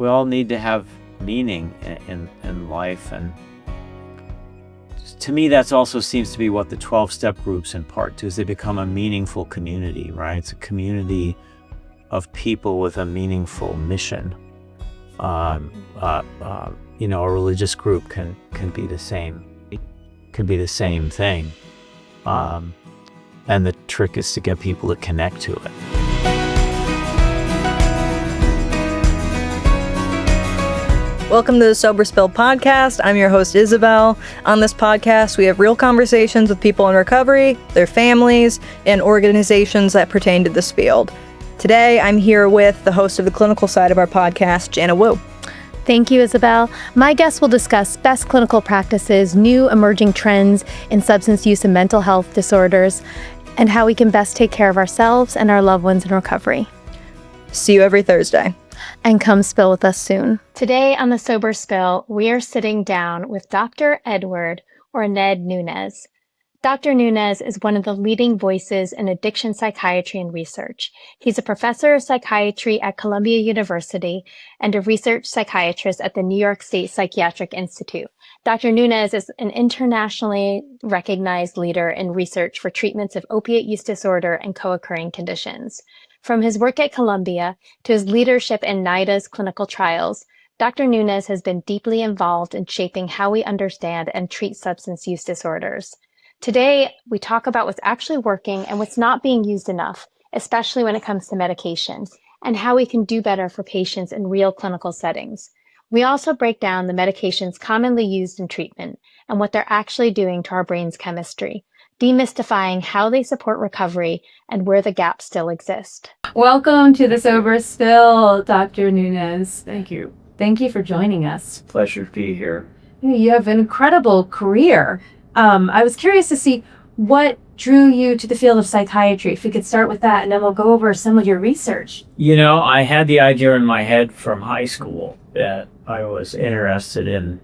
we all need to have meaning in life, and to me that's also seems to be what the 12-step groups in part do, is they become a meaningful community, right? It's a community of people with a meaningful mission. A religious group can be the same. It can be the same thing. And the trick is to get people to connect to it. Welcome to the Sober Spill podcast. I'm your host, Isabel. On this podcast, we have real conversations with people in recovery, their families, and organizations that pertain to this field. Today, I'm here with the host of the clinical side of our podcast, Jana Wu. Thank you, Isabel. My guests will discuss best clinical practices, new emerging trends in substance use and mental health disorders, and how we can best take care of ourselves and our loved ones in recovery. See you every Thursday. And come spill with us soon. Today on the Sober Spill, we are sitting down with Dr. Edward, or Ned Nunes. Dr. Nunes is one of the leading voices in addiction psychiatry and research. He's a professor of psychiatry at Columbia University and a research psychiatrist at the New York State Psychiatric Institute. Dr. Nunes is an internationally recognized leader in research for treatments of opiate use disorder and co-occurring conditions. From his work at Columbia to his leadership in NIDA's clinical trials, Dr. Nunes has been deeply involved in shaping how we understand and treat substance use disorders. Today, we talk about what's actually working and what's not being used enough, especially when it comes to medication, and how we can do better for patients in real clinical settings. We also break down the medications commonly used in treatment and what they're actually doing to our brain's chemistry, demystifying how they support recovery and where the gaps still exist. Welcome to the Sober Spill, Dr. Nunes. Thank you. Thank you for joining us. Pleasure to be here. You have an incredible career. I was curious to see what drew you to the field of psychiatry. If we could start with that, and then we'll go over some of your research. I had the idea in my head from high school that I was interested in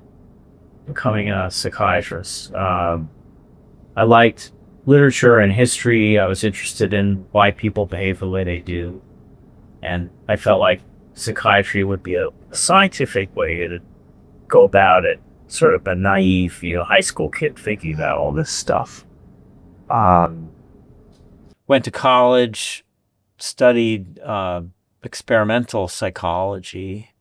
becoming a psychiatrist. I liked literature and history. I was interested in why people behave the way they do. And I felt like psychiatry would be a scientific way to go about it. Sort of a naive, high school kid thinking about all this stuff. Went to college, studied experimental psychology,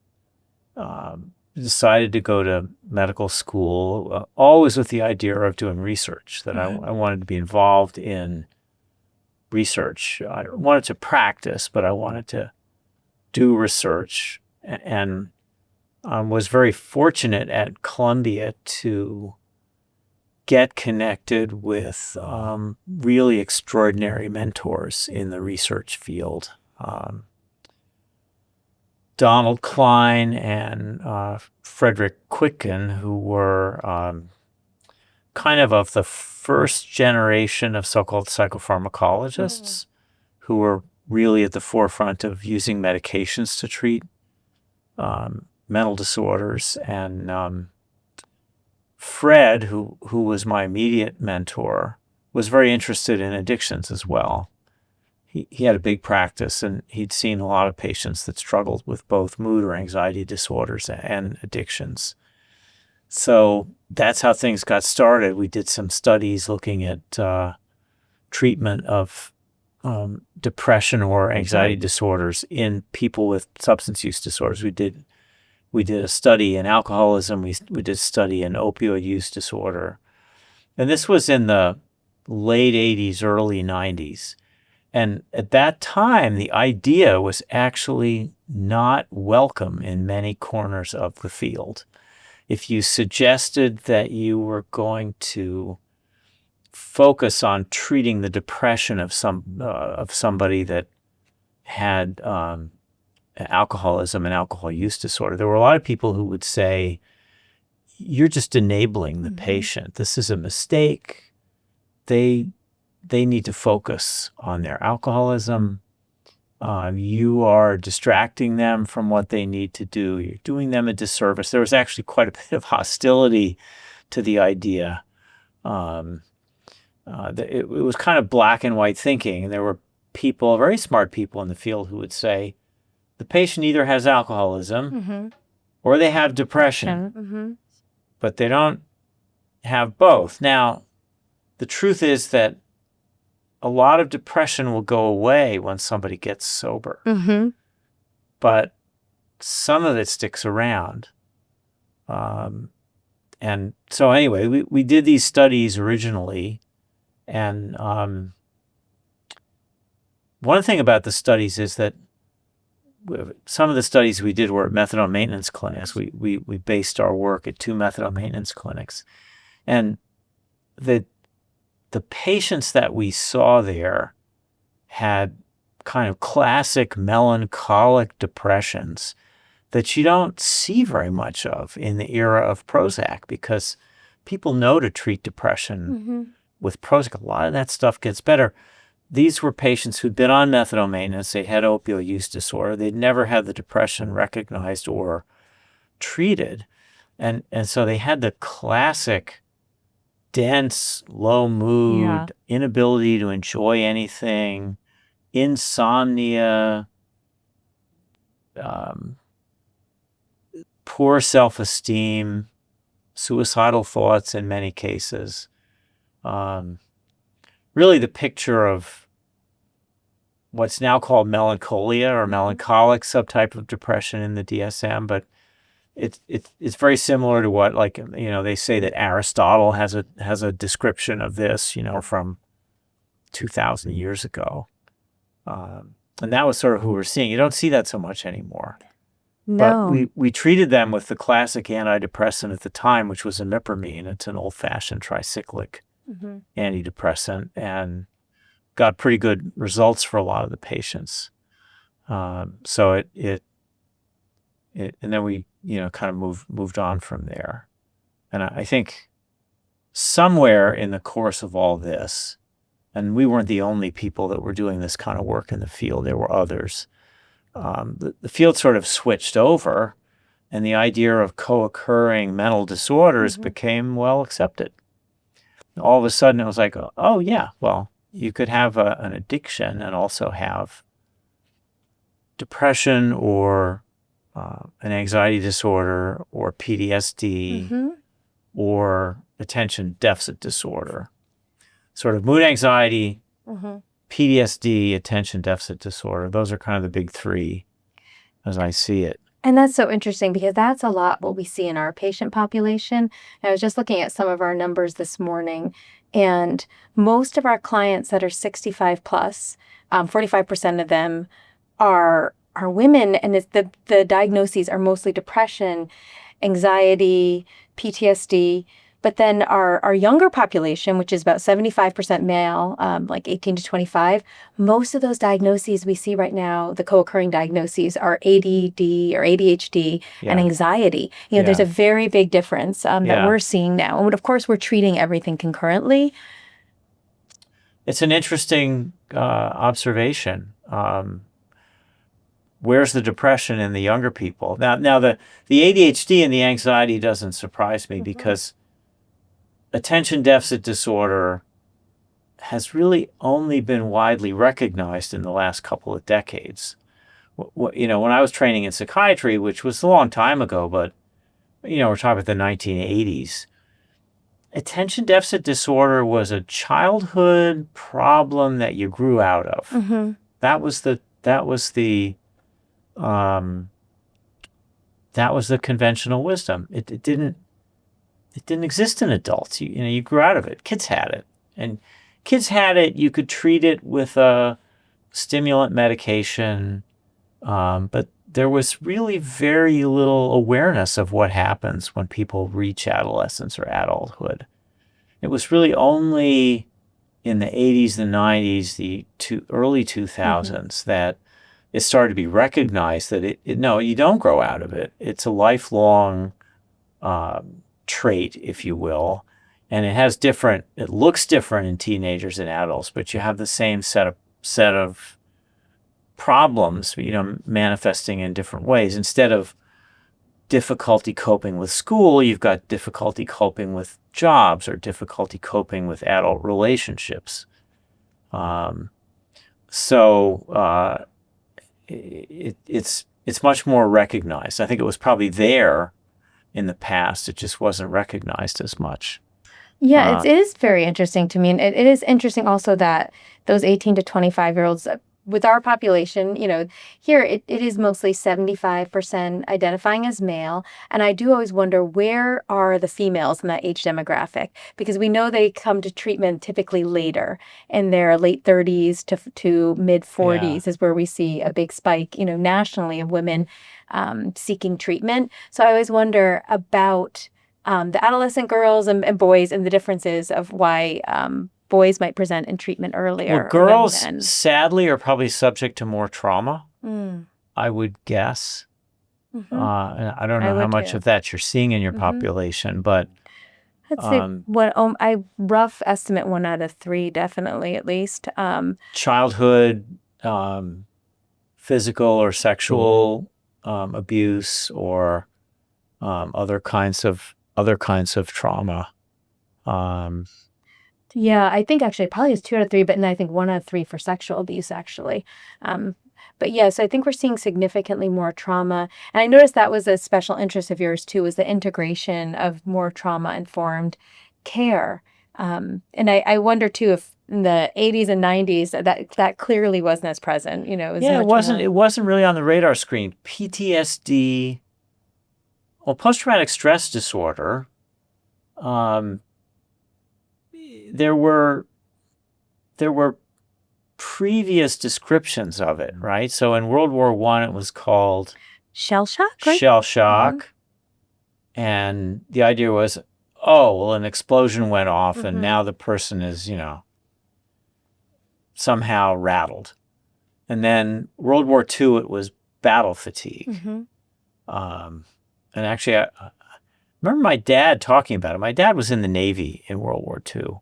decided to go to medical school, always with the idea of doing research, that I wanted to be involved in research. I wanted to practice, but I wanted to do research, and was very fortunate at Columbia to get connected with really extraordinary mentors in the research field. Donald Klein and Frederick Quitken, who were kind of the first generation of so-called psychopharmacologists, who were really at the forefront of using medications to treat mental disorders. And Fred, who was my immediate mentor, was very interested in addictions as well. He had a big practice, and he'd seen a lot of patients that struggled with both mood or anxiety disorders and addictions. So that's how things got started. We did some studies looking at treatment of depression or anxiety disorders in people with substance use disorders. We did a study in alcoholism. We did a study in opioid use disorder. And this was in the late 80s, early 90s. And at that time, the idea was actually not welcome in many corners of the field. If you suggested that you were going to focus on treating the depression of somebody that had alcoholism and alcohol use disorder, there were a lot of people who would say, "You're just enabling the patient. This is a mistake. They need to focus on their alcoholism. You are distracting them from what they need to do. You're doing them a disservice." There was actually quite a bit of hostility to the idea. It was kind of black and white thinking. And there were people, very smart people in the field, who would say, the patient either has alcoholism or they have depression, but they don't have both. Now, the truth is that a lot of depression will go away when somebody gets sober, but some of it sticks around. And so anyway, we did these studies originally, and one thing about the studies is that some of the studies we did were at methadone maintenance clinics. We based our work at 2 methadone maintenance clinics, and the patients that we saw there had kind of classic melancholic depressions that you don't see very much of in the era of Prozac, because people know to treat depression with Prozac. A lot of that stuff gets better. These were patients who'd been on methadone maintenance. They had opioid use disorder. They'd never had the depression recognized or treated. And so they had the classic dense, low mood, inability to enjoy anything, insomnia, poor self-esteem, suicidal thoughts in many cases. Really the picture of what's now called melancholia or melancholic subtype of depression in the DSM, but it's very similar to what, like, they say that Aristotle has a description of this, from 2,000 years ago. And that was sort of who we're seeing. You don't see that so much anymore. No. But we treated them with the classic antidepressant at the time, which was imipramine. It's an old-fashioned tricyclic antidepressant, and got pretty good results for a lot of the patients. So it and then we kind of moved on from there. And I think somewhere in the course of all this, and we weren't the only people that were doing this kind of work in the field, there were others. The field sort of switched over, and the idea of co-occurring mental disorders became well accepted. All of a sudden, it was like, oh yeah, well, you could have an addiction and also have depression or an anxiety disorder or PTSD or attention deficit disorder. Sort of mood anxiety, PTSD, attention deficit disorder. Those are kind of the big 3 as I see it. And that's so interesting because that's a lot what we see in our patient population. I was just looking at some of our numbers this morning, and most of our clients that are 65 plus, 45% of them are women, and the diagnoses are mostly depression, anxiety, PTSD. But then our younger population, which is about 75% male, like 18 to 25, most of those diagnoses we see right now, the co-occurring diagnoses, are ADD or ADHD and anxiety. There's a very big difference that we're seeing now. And of course, we're treating everything concurrently. It's an interesting observation. Where's the depression in the younger people? Now the ADHD and the anxiety doesn't surprise me because attention deficit disorder has really only been widely recognized in the last couple of decades. When I was training in psychiatry, which was a long time ago, but we're talking about the 1980s, attention deficit disorder was a childhood problem that you grew out of. That was the conventional wisdom. It didn't exist in adults. You grew out of it. Kids had it. And kids had it, you could treat it with a stimulant medication, but there was really very little awareness of what happens when people reach adolescence or adulthood. It was really only in the 80s, the 90s, the early 2000s that it started to be recognized that no, you don't grow out of it. It's a lifelong trait, if you will, and it looks different in teenagers and adults, but you have the same set of problems, manifesting in different ways. Instead of difficulty coping with school, you've got difficulty coping with jobs or difficulty coping with adult relationships. it's much more recognized. I think it was probably there in the past. It just wasn't recognized as much. Yeah, it is very interesting to me. And it is interesting also that those 18 to 25-year-olds, with our population, here it is mostly 75% identifying as male. And I do always wonder, where are the females in that age demographic? Because we know they come to treatment typically later, in their late 30s to mid 40s is where we see a big spike, nationally, of women seeking treatment. So I always wonder about the adolescent girls and boys, and the differences of why boys might present in treatment earlier. Well, girls, sadly, are probably subject to more trauma, I would guess. And I don't know how much of that you're seeing in your population, but I'd say I rough estimate 1 out of 3, definitely, at least. Childhood, physical or sexual abuse, or other kinds of trauma. Yeah, I think actually probably it's 2 out of 3, but then I think 1 out of 3 for sexual abuse, actually. But yeah, so I think we're seeing significantly more trauma. And I noticed that was a special interest of yours too, was the integration of more trauma-informed care. And I wonder too if in the 80s and 90s that clearly wasn't as present. It wasn't really on the radar screen. PTSD, post-traumatic stress disorder. There were previous descriptions of it, right? So in World War I, it was called shell shock, right? Shell shock. And the idea was, an explosion went off and now the person is, somehow rattled. And then World War II, it was battle fatigue. And actually, I remember my dad talking about it. My dad was in the Navy in World War II.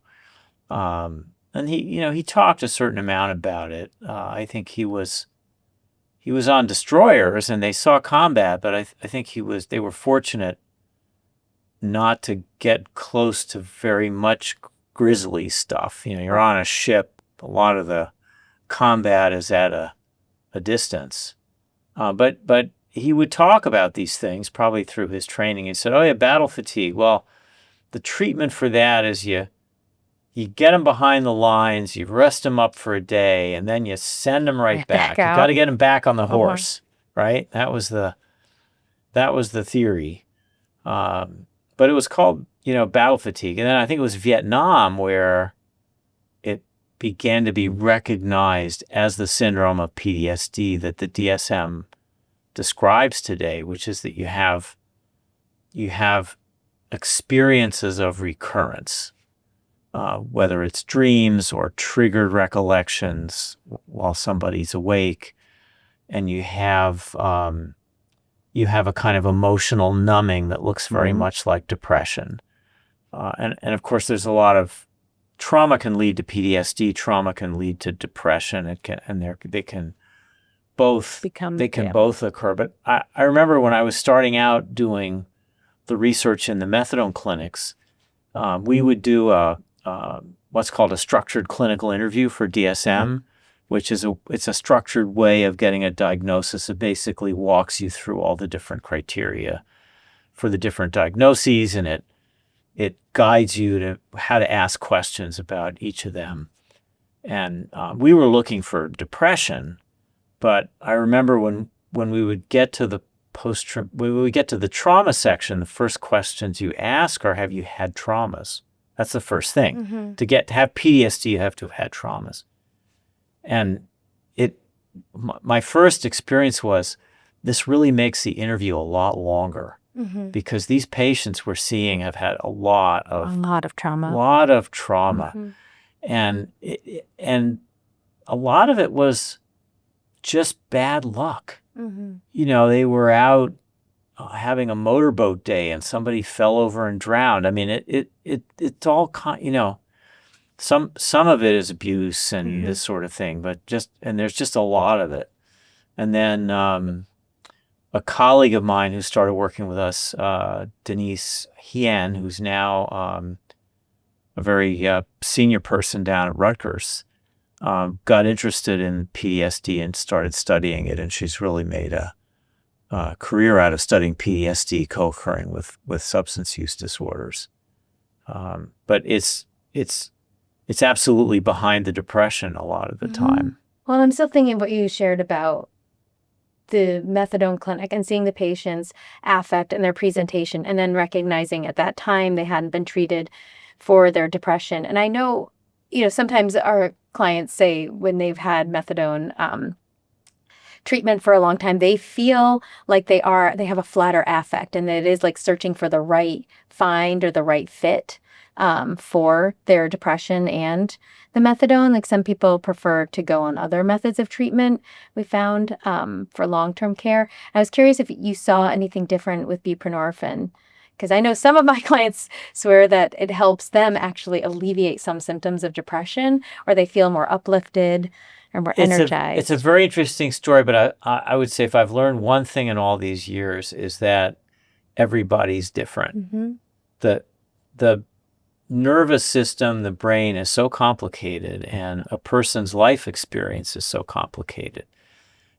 And he talked a certain amount about it. I think he was on destroyers and they saw combat, but I think they were fortunate not to get close to very much grisly stuff. You're on a ship. A lot of the combat is at a distance. But he would talk about these things probably through his training. He said, battle fatigue. Well, the treatment for that is you get them behind the lines, you rest them up for a day, and then you send them right back. You got to get them back on the horse, right? That was the theory. But it was called, battle fatigue. And then I think it was Vietnam where it began to be recognized as the syndrome of PTSD that the DSM describes today, which is that you have experiences of recurrence, whether it's dreams or triggered recollections while somebody's awake, and you have a kind of emotional numbing that looks very much like depression. And of course, there's a lot of trauma can lead to PTSD. Trauma can lead to depression. They can both both occur. But I remember when I was starting out doing the research in the methadone clinics, we would do what's called a structured clinical interview for DSM, which is it's a structured way of getting a diagnosis. It basically walks you through all the different criteria for the different diagnoses, and it guides you to how to ask questions about each of them. And we were looking for depression, but I remember when we would get to the when we get to the trauma section, the first questions you ask are, have you had traumas? That's the first thing. To have PTSD, you have to have had traumas. And my first experience was, this really makes the interview a lot longer because these patients we're seeing have had a lot of trauma. And a lot of it was just bad luck. They were out having a motorboat day and somebody fell over and drowned. I mean, it's all some of it is abuse and this sort of thing, but there's just a lot of it. And then a colleague of mine who started working with us, Denise Hien, who's now a very senior person down at Rutgers, got interested in PTSD and started studying it, and she's really made a career out of studying PTSD co-occurring with substance use disorders. But it's absolutely behind the depression a lot of the time. Well, I'm still thinking what you shared about the methadone clinic and seeing the patient's affect and their presentation, and then recognizing at that time they hadn't been treated for their depression. And I know, sometimes our clients say when they've had methadone treatment for a long time, they feel like they have a flatter affect, and that it is like searching for the right find or the right fit for their depression and the methadone. Like some people prefer to go on other methods of treatment we found for long-term care. I was curious if you saw anything different with buprenorphine, because I know some of my clients swear that it helps them actually alleviate some symptoms of depression, or they feel more uplifted or more energized. It's a very interesting story, but I would say if I've learned one thing in all these years is that everybody's different. The nervous system, the brain is so complicated, and a person's life experience is so complicated.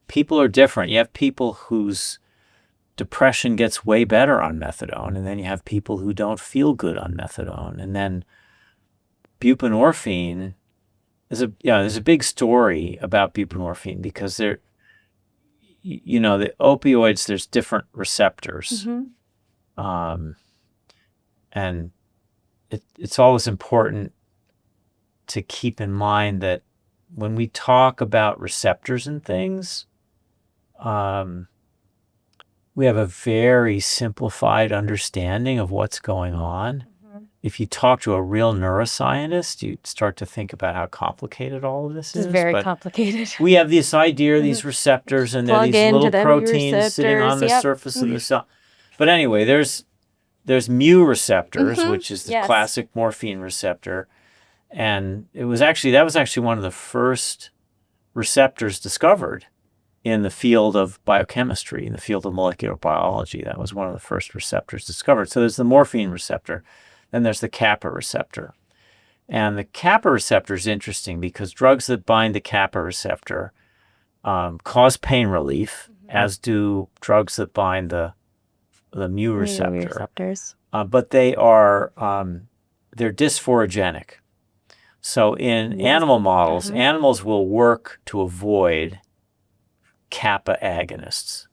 People are different. You have people whose depression gets way better on methadone, and then you have people who don't feel good on methadone. And then buprenorphine there's a big story about buprenorphine because the opioids, there's different receptors. And it's always important to keep in mind that when we talk about receptors and things, we have a very simplified understanding of what's going on. If you talk to a real neuroscientist, you start to think about how complicated all of this is. It's very complicated. We have this idea, these receptors, and they're these little proteins sitting on the surface of the cell. But anyway, there's mu receptors, which is the classic morphine receptor. And that was actually one of the first receptors discovered in the field of biochemistry, in the field of molecular biology. That was one of the first receptors discovered. So there's the morphine receptor, then there's the kappa receptor. And the kappa receptor is interesting because drugs that bind the kappa receptor cause pain relief, as do drugs that bind the mu receptor. But they are they're dysphorogenic. So in animal models, animals will work to avoid kappa agonists.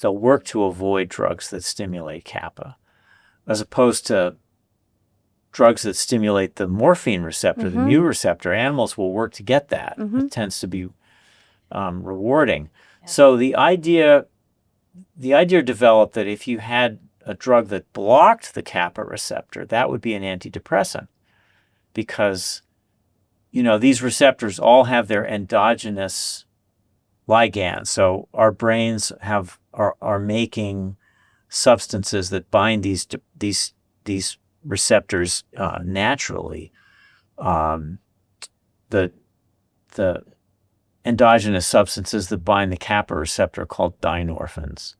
They'll work to avoid drugs that stimulate kappa, as opposed to drugs that stimulate the morphine receptor, the mu receptor. Animals will work to get that. It tends to be rewarding. Yeah. So the idea developed that if you had a drug that blocked the kappa receptor, that would be an antidepressant, because these receptors all have their endogenous ligands. So our brains are making substances that bind these receptors naturally. The endogenous substances that bind the kappa receptor are called dynorphins.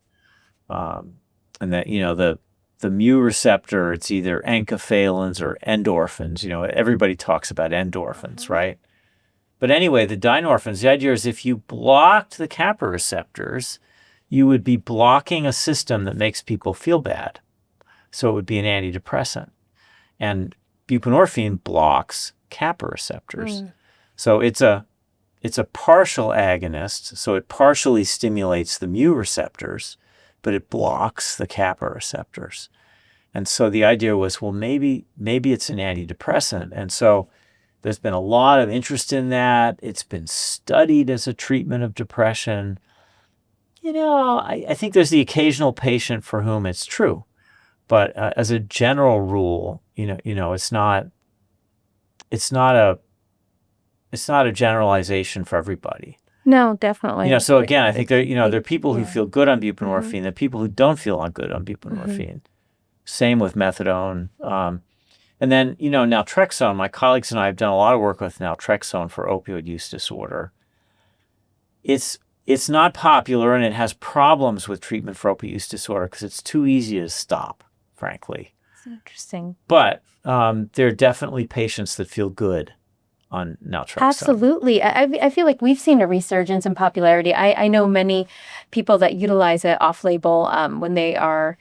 And that, the mu receptor, it's either enkephalins or endorphins. Everybody talks about endorphins, right? But anyway, the dynorphins, the idea is if you blocked the kappa receptors, you would be blocking a system that makes people feel bad. So it would be an antidepressant. And buprenorphine blocks kappa receptors. So it's a partial agonist, so it partially stimulates the mu receptors, but it blocks the kappa receptors. And so the idea was, well, maybe it's an antidepressant. And so there's been a lot of interest in that. It's been studied as a treatment of depression. I think there's the occasional patient for whom it's true. But as a general rule, it's not a generalization for everybody. No, definitely. So again, I think there are people who feel good on buprenorphine. There are people who don't feel good on buprenorphine. Same with methadone. And then, naltrexone. My colleagues and I have done a lot of work with naltrexone for opioid use disorder. It's not popular, and it has problems with treatment for opioid use disorder because it's too easy to stop, frankly. That's interesting. But there are definitely patients that feel good on naltrexone. Absolutely. I feel like we've seen a resurgence in popularity. I know many people that utilize it off-label when they are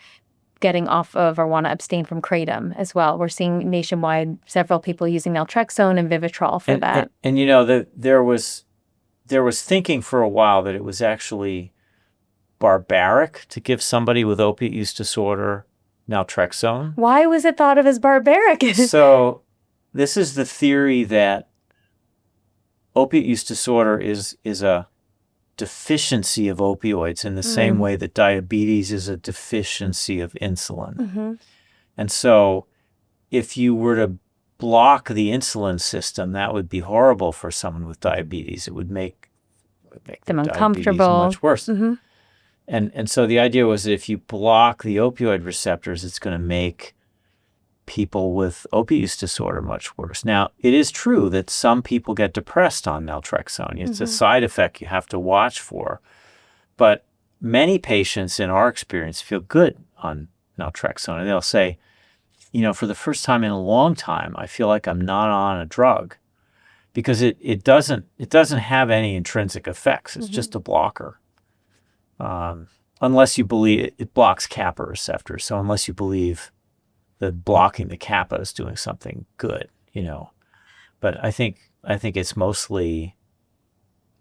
getting off of or want to abstain from kratom as well. We're seeing nationwide several people using naltrexone and Vivitrol for that. And you know, there was thinking for a while that it was actually barbaric to give somebody with opiate use disorder naltrexone. Why was it thought of as barbaric? So this is the theory that opiate use disorder is a deficiency of opioids in the same way that diabetes is a deficiency of insulin. Mm-hmm. And so if you were to block the insulin system, that would be horrible for someone with diabetes. It would make Them diabetes uncomfortable. much worse. Mm-hmm. And so the idea was that if you block the opioid receptors, it's going to make people with opiate use disorder much worse. Now, it is true that some people get depressed on naltrexone. It's a side effect you have to watch for. But many patients, in our experience, feel good on naltrexone. And they'll say, you know, for the first time in a long time, I feel like I'm not on a drug, because it doesn't have any intrinsic effects. It's just a blocker. Unless you believe it blocks kappa receptors. So unless you believe that blocking the kappa is doing something good, you know. But I think it's mostly,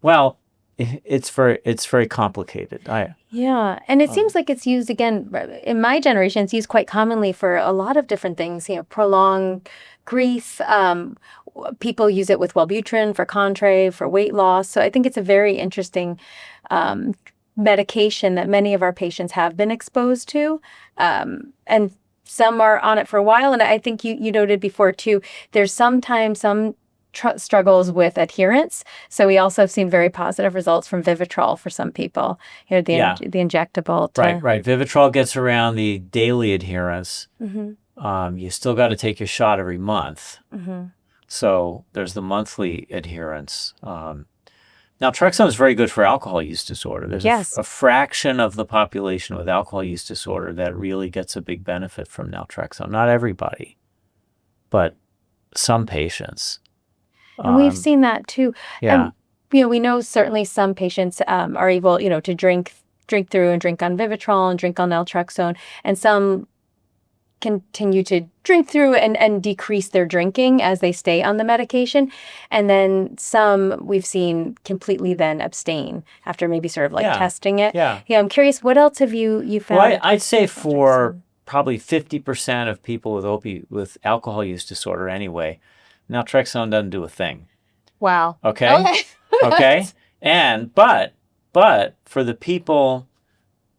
well, it's very complicated. Yeah. And it seems like it's used, again, in my generation, it's used quite commonly for a lot of different things, you know, prolonged grief. People use it with Wellbutrin for Contrave, for weight loss. So I think it's a very interesting medication that many of our patients have been exposed to. And some are on it for a while. And I think you noted before, too, there's sometimes some struggles with adherence. So we also have seen very positive results from Vivitrol for some people, you know, the injectable. Right. Vivitrol gets around the daily adherence. Mm-hmm. You still got to take your shot every month. Mm-hmm. So there's the monthly adherence. Naltrexone is very good for alcohol use disorder. There's a fraction of the population with alcohol use disorder that really gets a big benefit from naltrexone. Not everybody, but some patients. And we've seen that too. Yeah. You know, we know certainly some patients are able, you know, to drink through and drink on Vivitrol and drink on naltrexone, and some continue to drink through and decrease their drinking as they stay on the medication. And then some we've seen completely then abstain after maybe sort of like testing it. Yeah. I'm curious, what else have you found? Well, I'd say for probably 50% of people with alcohol use disorder anyway, naltrexone doesn't do a thing. Wow. Okay. Okay. But for the people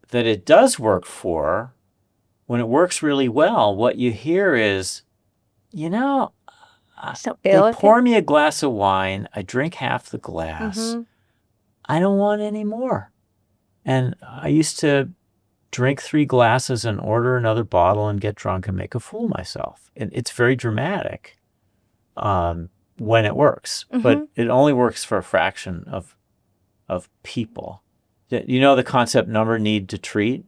that it does work for, when it works really well, what you hear is, you know, they pour me a glass of wine, I drink half the glass, I don't want any more. And I used to drink 3 glasses and order another bottle and get drunk and make a fool of myself. And it's very dramatic when it works, but it only works for a fraction of people. You know the concept number need to treat?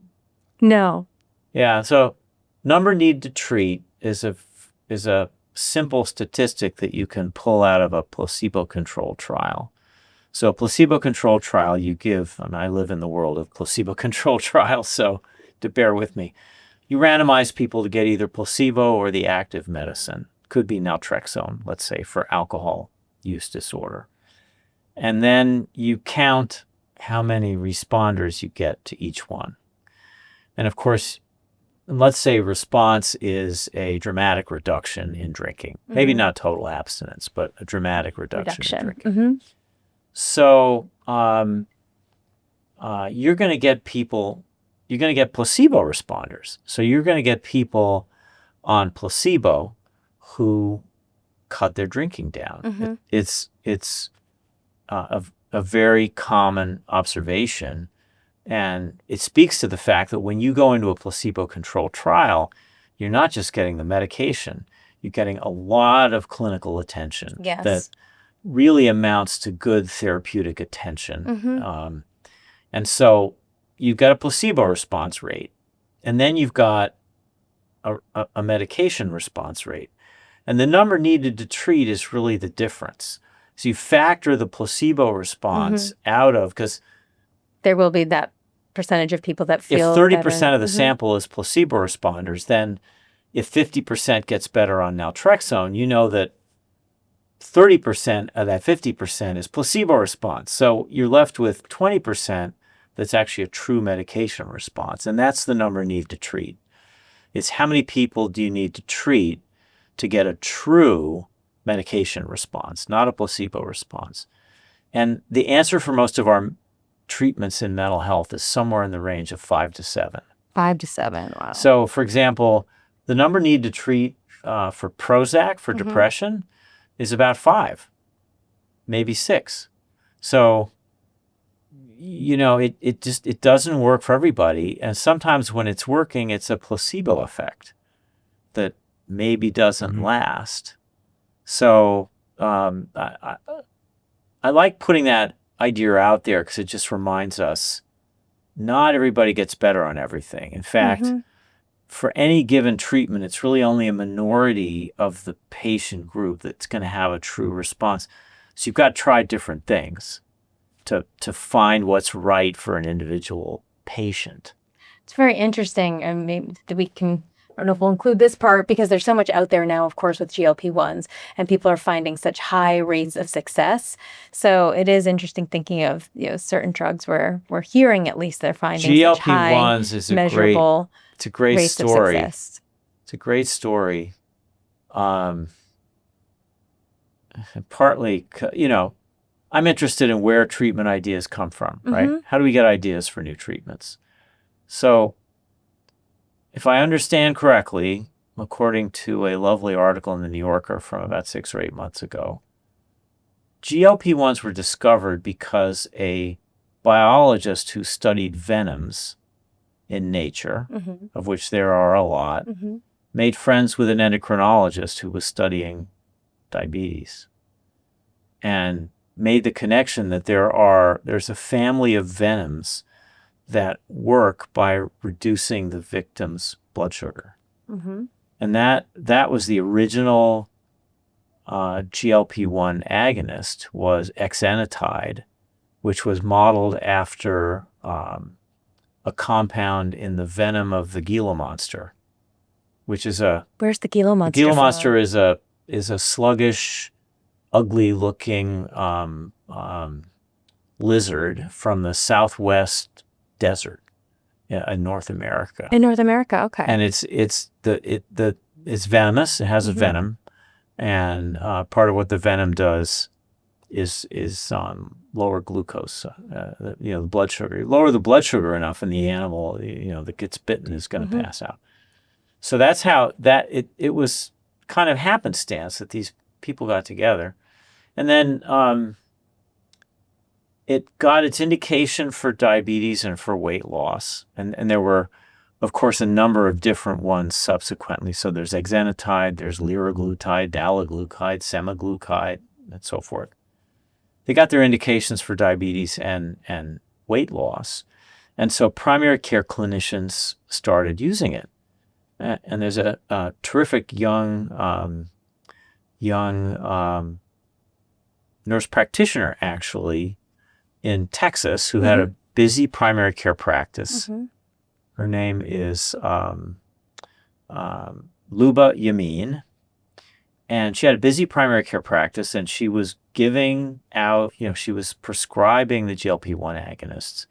No. Yeah, so number need to treat is a simple statistic that you can pull out of a placebo-controlled trial. So a placebo-controlled trial you give, and I live in the world of placebo-controlled trials, so to bear with me, you randomize people to get either placebo or the active medicine. Could be naltrexone, let's say, for alcohol use disorder. And then you count how many responders you get to each one. And of course, let's say response is a dramatic reduction in drinking. Maybe not total abstinence, but a dramatic reduction in drinking. So you're going to get placebo responders. So you're going to get people on placebo who cut their drinking down. It's a very common observation. And it speaks to the fact that when you go into a placebo-controlled trial, you're not just getting the medication, you're getting a lot of clinical attention that really amounts to good therapeutic attention. And so you've got a placebo response rate, and then you've got a medication response rate. And the number needed to treat is really the difference. So you factor the placebo response out of, because There will be that percentage of people that if feel 30% better. of the sample is placebo responders, then if 50% gets better on naltrexone, you know that 30% of that 50% is placebo response. So you're left with 20% that's actually a true medication response. And that's the number you need to treat. It's how many people do you need to treat to get a true medication response, not a placebo response. And the answer for most of our treatments in mental health is somewhere in the range of 5 to 7. 5 to 7. Wow. So, for example, the number needed to treat for Prozac for depression is about 5, maybe 6. So, it doesn't work for everybody. And sometimes when it's working, it's a placebo effect that maybe doesn't last. So I like putting that idea out there because it just reminds us not everybody gets better on everything. In fact, for any given treatment, it's really only a minority of the patient group that's going to have a true response. So you've got to try different things to find what's right for an individual patient. It's very interesting. And maybe I don't know if we'll include this part because there's so much out there now, of course, with GLP-1s, and people are finding such high rates of success. So it is interesting thinking of certain drugs where we're hearing at least they're finding such high GLP-1s is measurable it's a great rates story. of success. It's a great story. Partly, I'm interested in where treatment ideas come from, right? How do we get ideas for new treatments? So if I understand correctly, according to a lovely article in the New Yorker from about 6 or 8 months ago, GLP-1s were discovered because a biologist who studied venoms in nature, of which there are a lot, made friends with an endocrinologist who was studying diabetes and made the connection that there's a family of venoms that work by reducing the victim's blood sugar. And that was the original GLP-1 agonist was exenatide, which was modeled after a compound in the venom of the Gila monster, which is Where's the Gila monster? The Gila from? monster is a sluggish, ugly-looking lizard from the Southwest desert in North America. In North America, okay. And it's venomous. It has a venom, and part of what the venom does is lower glucose, the blood sugar. You lower the blood sugar enough, and the animal, that gets bitten is going to pass out. So that's how it was kind of happenstance that these people got together, and then it got its indication for diabetes and for weight loss, and there were, of course, a number of different ones subsequently. So there's exenatide, there's liraglutide, dalaglutide, semaglutide, and so forth. They got their indications for diabetes and weight loss. And so primary care clinicians started using it. And there's a terrific young nurse practitioner, actually, in Texas who had a busy primary care practice. Her name is Luba Yamin. And she had a busy primary care practice, and she was giving out, she was prescribing the GLP-1 agonists.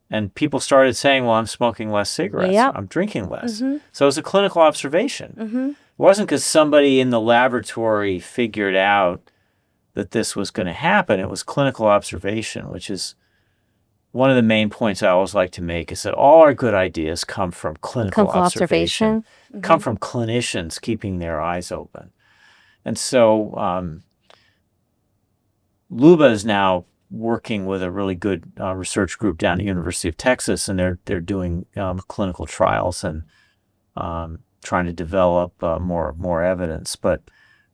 And people started saying, well, I'm smoking less cigarettes. Yep. I'm drinking less. So it was a clinical observation. It wasn't because somebody in the laboratory figured out that this was going to happen. It was clinical observation, which is one of the main points I always like to make, is that all our good ideas come from clinical observation. Come from clinicians keeping their eyes open. And so Luba is now working with a really good research group down at the University of Texas, and they're doing clinical trials and trying to develop more evidence. But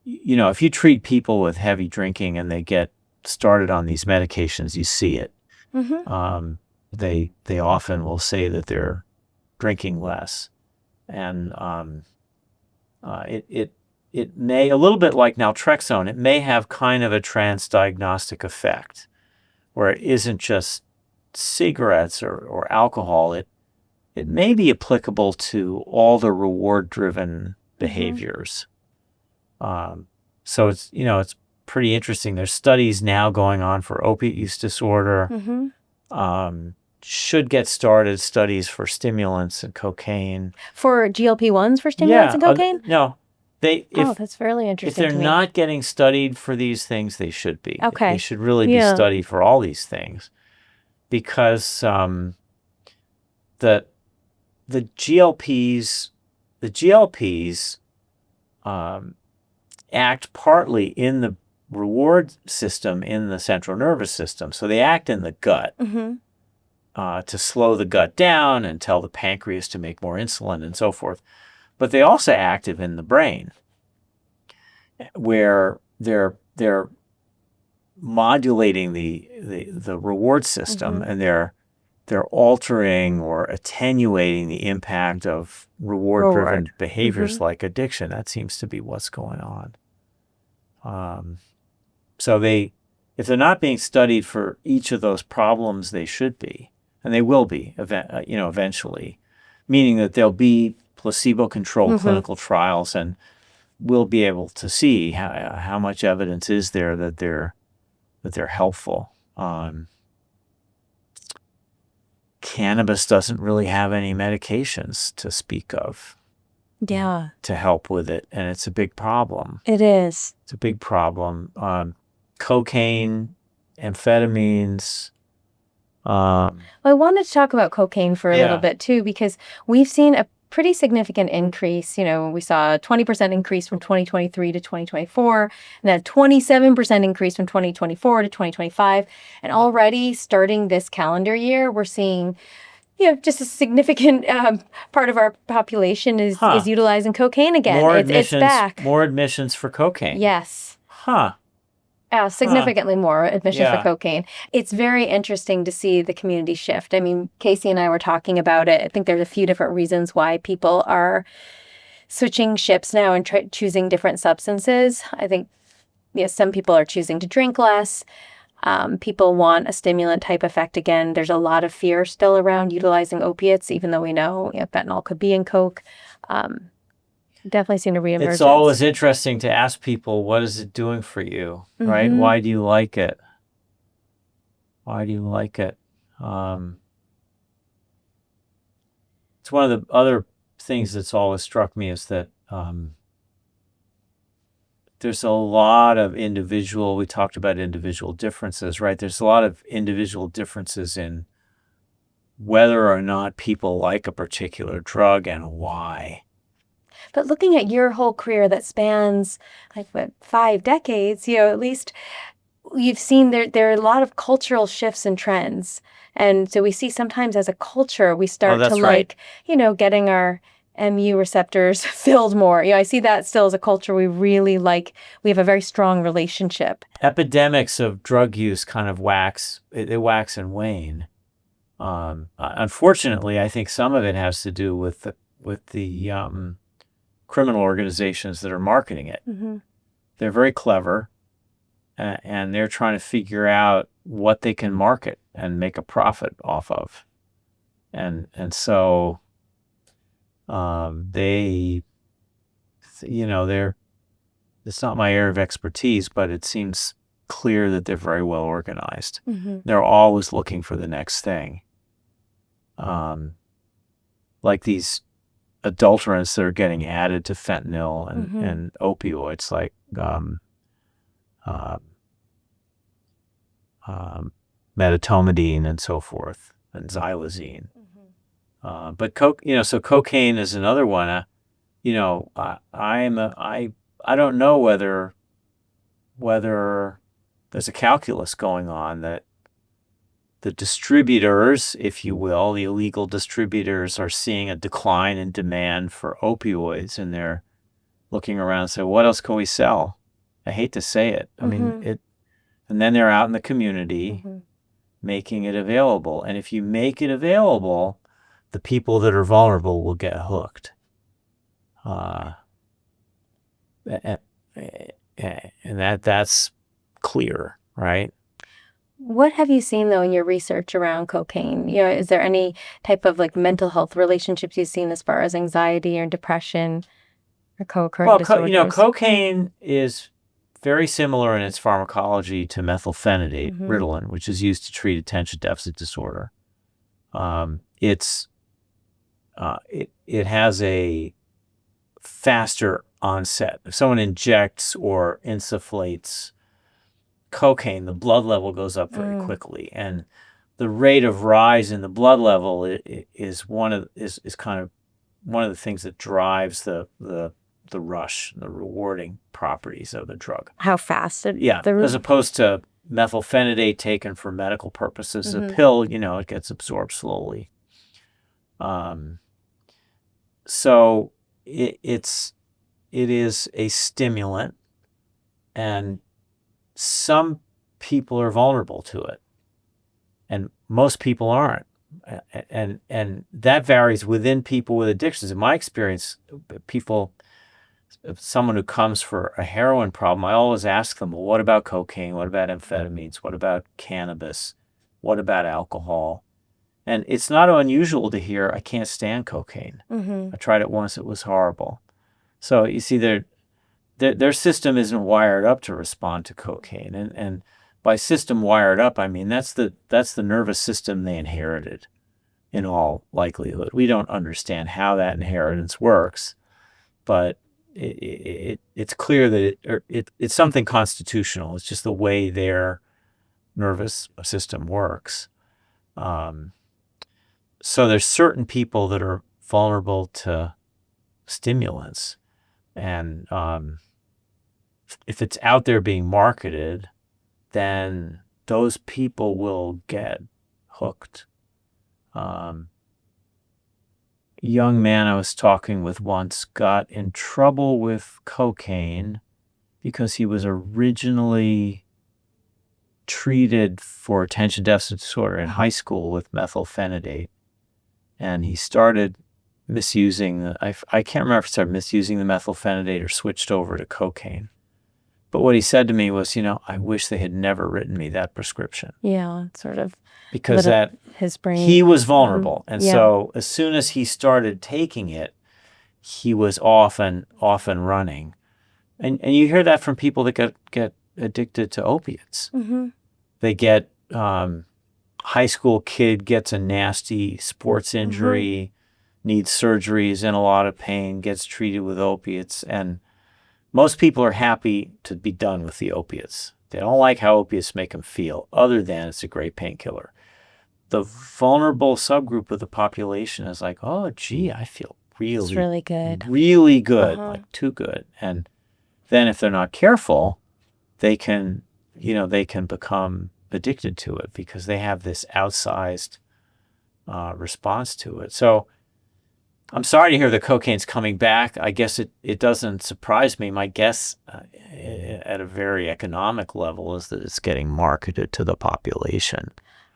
if you treat people with heavy drinking and they get started on these medications, you see it. They often will say that they're drinking less, and it may, a little bit like naltrexone, it may have kind of a transdiagnostic effect where it isn't just cigarettes or alcohol. It may be applicable to all the reward-driven behaviors. So it's, it's pretty interesting. There's studies now going on for opiate use disorder. Should get started studies for stimulants and cocaine. For GLP-1s for stimulants and cocaine? No. That's really If interesting they're to me. not getting studied for these things, they should be. Okay. They should really be studied for all these things, because the GLPs act partly in the reward system in the central nervous system. So they act in the gut to slow the gut down and tell the pancreas to make more insulin and so forth. But they also active in the brain, where they're modulating the reward system, and they're altering or attenuating the impact of reward-driven behaviors like addiction. That seems to be what's going on. So if they're not being studied for each of those problems, they should be, and they will be, eventually, meaning that there'll be placebo-controlled clinical trials, and we'll be able to see how much evidence is there that they're helpful. Cannabis doesn't really have any medications to speak of. Yeah. To help with it, and it's a big problem. It is. It's a big problem. Cocaine, amphetamines. Well, I wanted to talk about cocaine for a little bit too, because we've seen a pretty significant increase. We saw a 20% increase from 2023 to 2024, and then a 27% increase from 2024 to 2025. And already starting this calendar year, we're seeing, just a significant part of our population is utilizing cocaine again. It's back. More admissions for cocaine. Yes. Significantly more admission for cocaine. It's very interesting to see the community shift. I mean, Casey and I were talking about it. I think there's a few different reasons why people are switching ships now and choosing different substances. I think some people are choosing to drink less. People want a stimulant type effect again. There's a lot of fear still around utilizing opiates, even though we know fentanyl could be in coke. Definitely seen a reemergence. It's always interesting to ask people, what is it doing for you, right? Why do you like it? Why do you like it? It's one of the other things that's always struck me is that there's a lot of we talked about individual differences, right? There's a lot of individual differences in whether or not people like a particular drug and why. But looking at your whole career that spans 5 decades, at least you've seen there are a lot of cultural shifts and trends. And so we see sometimes as a culture, we start to getting our MU receptors filled more. I see that still as a culture we really like. We have a very strong relationship. Epidemics of drug use kind of wax and wane. Unfortunately, I think some of it has to do with the criminal organizations that are marketing it. They're very clever, and they're trying to figure out what they can market and make a profit off of. And so it's not my area of expertise, but it seems clear that they're very well organized. They're always looking for the next thing. Like these adulterants that are getting added to fentanyl and opioids, like medetomidine and so forth, and xylazine. But so cocaine is another one. I don't know whether there's a calculus going on that the distributors, if you will, the illegal distributors, are seeing a decline in demand for opioids, and they're looking around and say, what else can we sell? I hate to say it. I mean, and then they're out in the community making it available. And if you make it available, the people that are vulnerable will get hooked. and, and that's clear, right? What have you seen though in your research around cocaine? Is there any type of like mental health relationships you've seen as far as anxiety or depression or co-occurring Well, disorders? cocaine is very similar in its pharmacology to methylphenidate, Ritalin, which is used to treat attention deficit disorder. It has a faster onset. If someone injects or insufflates cocaine, the blood level goes up very quickly, and the rate of rise in the blood level is kind of one of the things that drives the rush, the rewarding properties of the drug. How fast? As opposed to methylphenidate taken for medical purposes, a pill, it gets absorbed slowly. So it is a stimulant, and some people are vulnerable to it, and most people aren't. And that varies within people with addictions. In my experience, someone who comes for a heroin problem, I always ask them, well, what about cocaine? What about amphetamines? What about cannabis? What about alcohol? And it's not unusual to hear, I can't stand cocaine. I tried it once, it was horrible. So you see, their system isn't wired up to respond to cocaine. And by system wired up, I mean that's the nervous system they inherited in all likelihood. We don't understand how that inheritance works, but it's clear that it's something constitutional. It's just the way their nervous system works. So there's certain people that are vulnerable to stimulants, and if it's out there being marketed, then those people will get hooked. A young man I was talking with once got in trouble with cocaine because he was originally treated for attention deficit disorder in high school with methylphenidate, and he started misusing I can't remember if he started misusing the methylphenidate or switched over to cocaine. But what he said to me was, I wish they had never written me that prescription. Yeah, sort of. Because his brain. He was vulnerable. And so as soon as he started taking it, he was off and running. And you hear that from people that get addicted to opiates. They get, high school kid gets a nasty sports injury, needs surgery, is in a lot of pain, gets treated with opiates, and most people are happy to be done with the opiates. They don't like how opiates make them feel, other than it's a great painkiller. The vulnerable subgroup of the population is like, oh, gee, I feel really good. Really good, like too good. And then if they're not careful, they can become addicted to it because they have this outsized response to it. So I'm sorry to hear that cocaine's coming back. I guess it doesn't surprise me. My guess at a very economic level is that it's getting marketed to the population.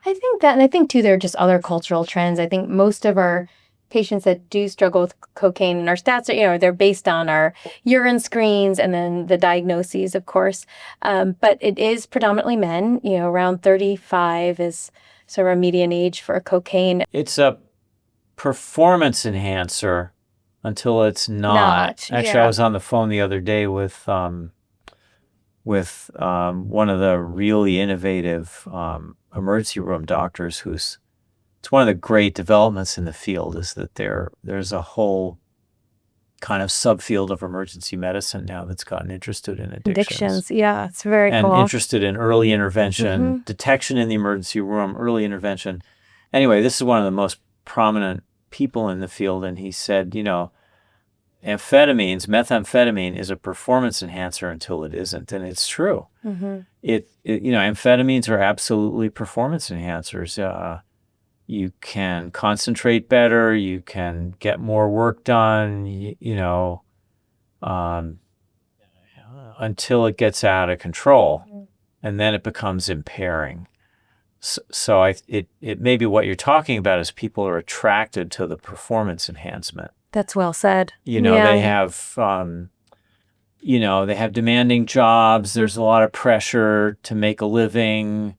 I think that, and I think too, there are just other cultural trends. I think most of our patients that do struggle with cocaine, and our stats are, they're based on our urine screens and then the diagnoses, of course. But it is predominantly men, around 35 is sort of a median age for cocaine. It's a performance enhancer until it's not. Actually, I was on the phone the other day with one of the really innovative emergency room doctors it's one of the great developments in the field is that there's a whole kind of subfield of emergency medicine now that's gotten interested in addictions. Yeah, it's very and cool. Interested in early intervention, detection in the emergency room, early intervention. Anyway, this is one of the most prominent people in the field, and he said, methamphetamine is a performance enhancer until it isn't, and it's true. Amphetamines are absolutely performance enhancers. You can concentrate better, you can get more work done, until it gets out of control, and then it becomes impairing. So it may be what you're talking about is people are attracted to the performance enhancement. That's well said. They have, they have demanding jobs. There's a lot of pressure to make a living.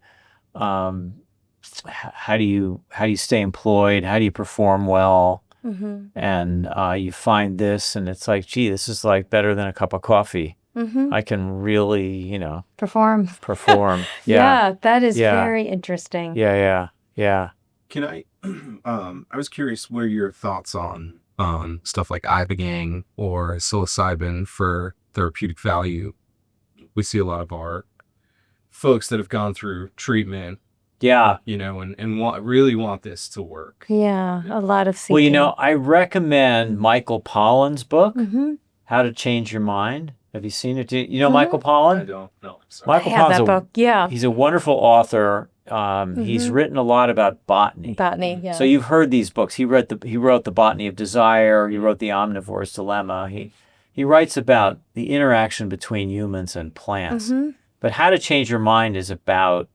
How do you stay employed? How do you perform well? Mm-hmm. And you find this, and it's like, gee, this is like better than a cup of coffee. Mm-hmm. I can really, Perform. Yeah. That is Yeah. very interesting. Yeah. Can I? I was curious what are your thoughts on stuff like ibogaine or psilocybin for therapeutic value. We see a lot of our folks that have gone through treatment, Yeah. and really want this to work. Yeah, a lot of seeking. Well, I recommend Michael Pollan's book, Mm-hmm. How to Change Your Mind. Have you seen it? Do you know Mhm. Michael I Pollan? don't know. Sorry. Michael I have Pollan's that book. Yeah. he's a wonderful author. He's written a lot about botany. Botany. Yeah. So you've heard these books. He wrote the Botany of Desire. He wrote the Omnivore's Dilemma. He writes about the interaction between humans and plants. Mhm. But How to Change Your Mind is about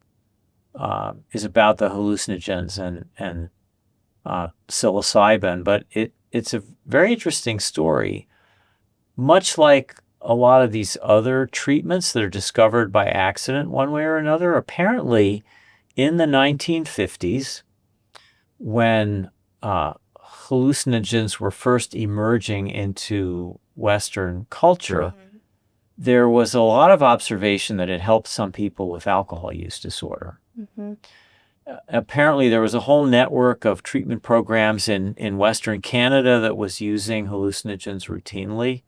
the hallucinogens and psilocybin. But it's a very interesting story. Much like a lot of these other treatments that are discovered by accident one way or another, apparently in the 1950s, when hallucinogens were first emerging into Western culture, there was a lot of observation that it helped some people with alcohol use disorder. Mm-hmm. Apparently, there was a whole network of treatment programs in Western Canada that was using hallucinogens routinely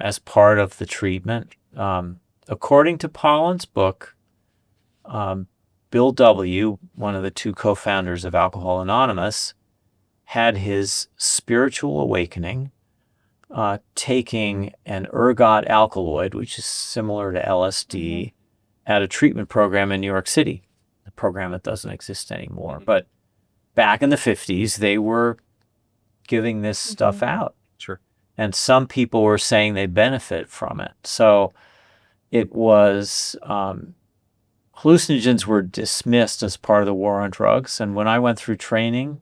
as part of the treatment. According to Pollan's book, Bill W., one of the two co-founders of Alcohol Anonymous, had his spiritual awakening taking an ergot alkaloid, which is similar to LSD, at a treatment program in New York City, a program that doesn't exist anymore. But back in the 50s, they were giving this stuff out. Sure. And some people were saying they benefit from it. So it was, hallucinogens were dismissed as part of the war on drugs. And when I went through training,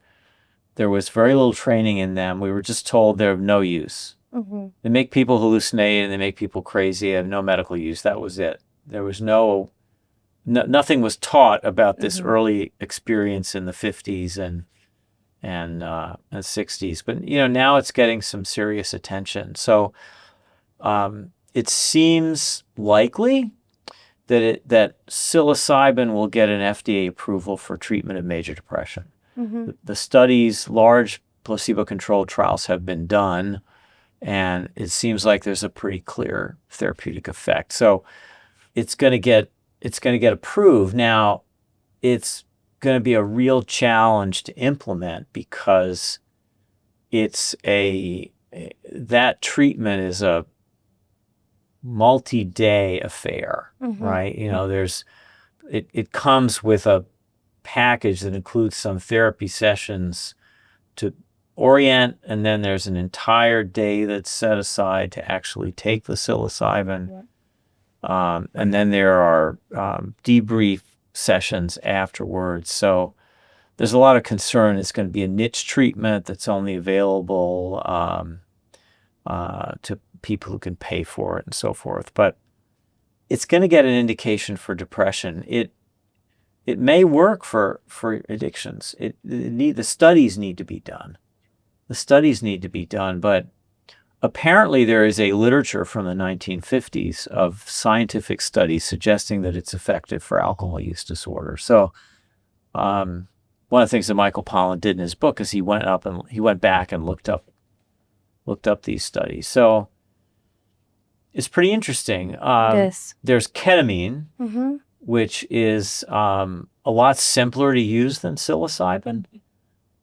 there was very little training in them. We were just told they're of no use. Mm-hmm. They make people hallucinate and they make people crazy. They have no medical use. That was it. There was nothing was taught about this early experience in the 50s and 60s. But now it's getting some serious attention. So it seems likely that psilocybin will get an FDA approval for treatment of major depression. Mm-hmm. The studies, large placebo-controlled trials have been done, and it seems like there's a pretty clear therapeutic effect. So it's going to get approved. Now, it's going to be a real challenge to implement because that treatment is a multi-day affair, right? It comes with a package that includes some therapy sessions to orient, and then there's an entire day that's set aside to actually take the psilocybin. And then there are debrief sessions afterwards. So there's a lot of concern it's going to be a niche treatment that's only available to people who can pay for it and so forth. But it's going to get an indication for depression. It may work for addictions. The studies need to be done. But apparently there is a literature from the 1950s of scientific studies suggesting that it's effective for alcohol use disorder. So one of the things that Michael Pollan did in his book is he went back and looked up these studies. So it's pretty interesting. There's ketamine, which is a lot simpler to use than psilocybin.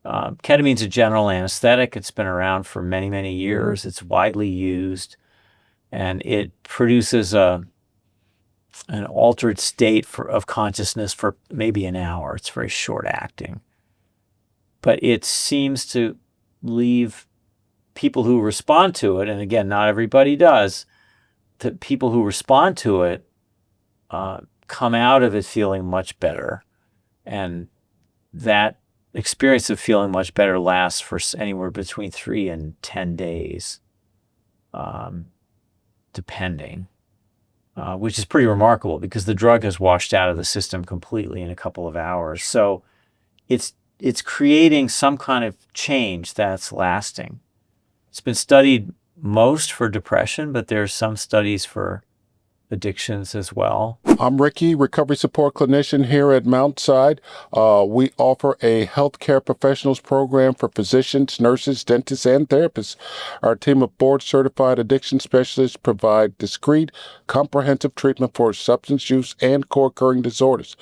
Ketamine's a general anesthetic. It's been around for many, many years. It's widely used, and it produces an altered state of consciousness for maybe an hour. It's very short acting, but it seems to leave people who respond to it, and again, not everybody does, the people who respond to it come out of it feeling much better, and that experience of feeling much better lasts for anywhere between 3 and 10 days. depending, which is pretty remarkable because the drug has washed out of the system completely in a couple of hours. So it's creating some kind of change that's lasting. It's been studied most for depression, but there's some studies for addictions as well. I'm Ricky, recovery support clinician here at Mountainside. We offer a healthcare professionals program for physicians, nurses, dentists, and therapists. Our team of board-certified addiction specialists provide discreet, comprehensive treatment for substance use and co-occurring disorders.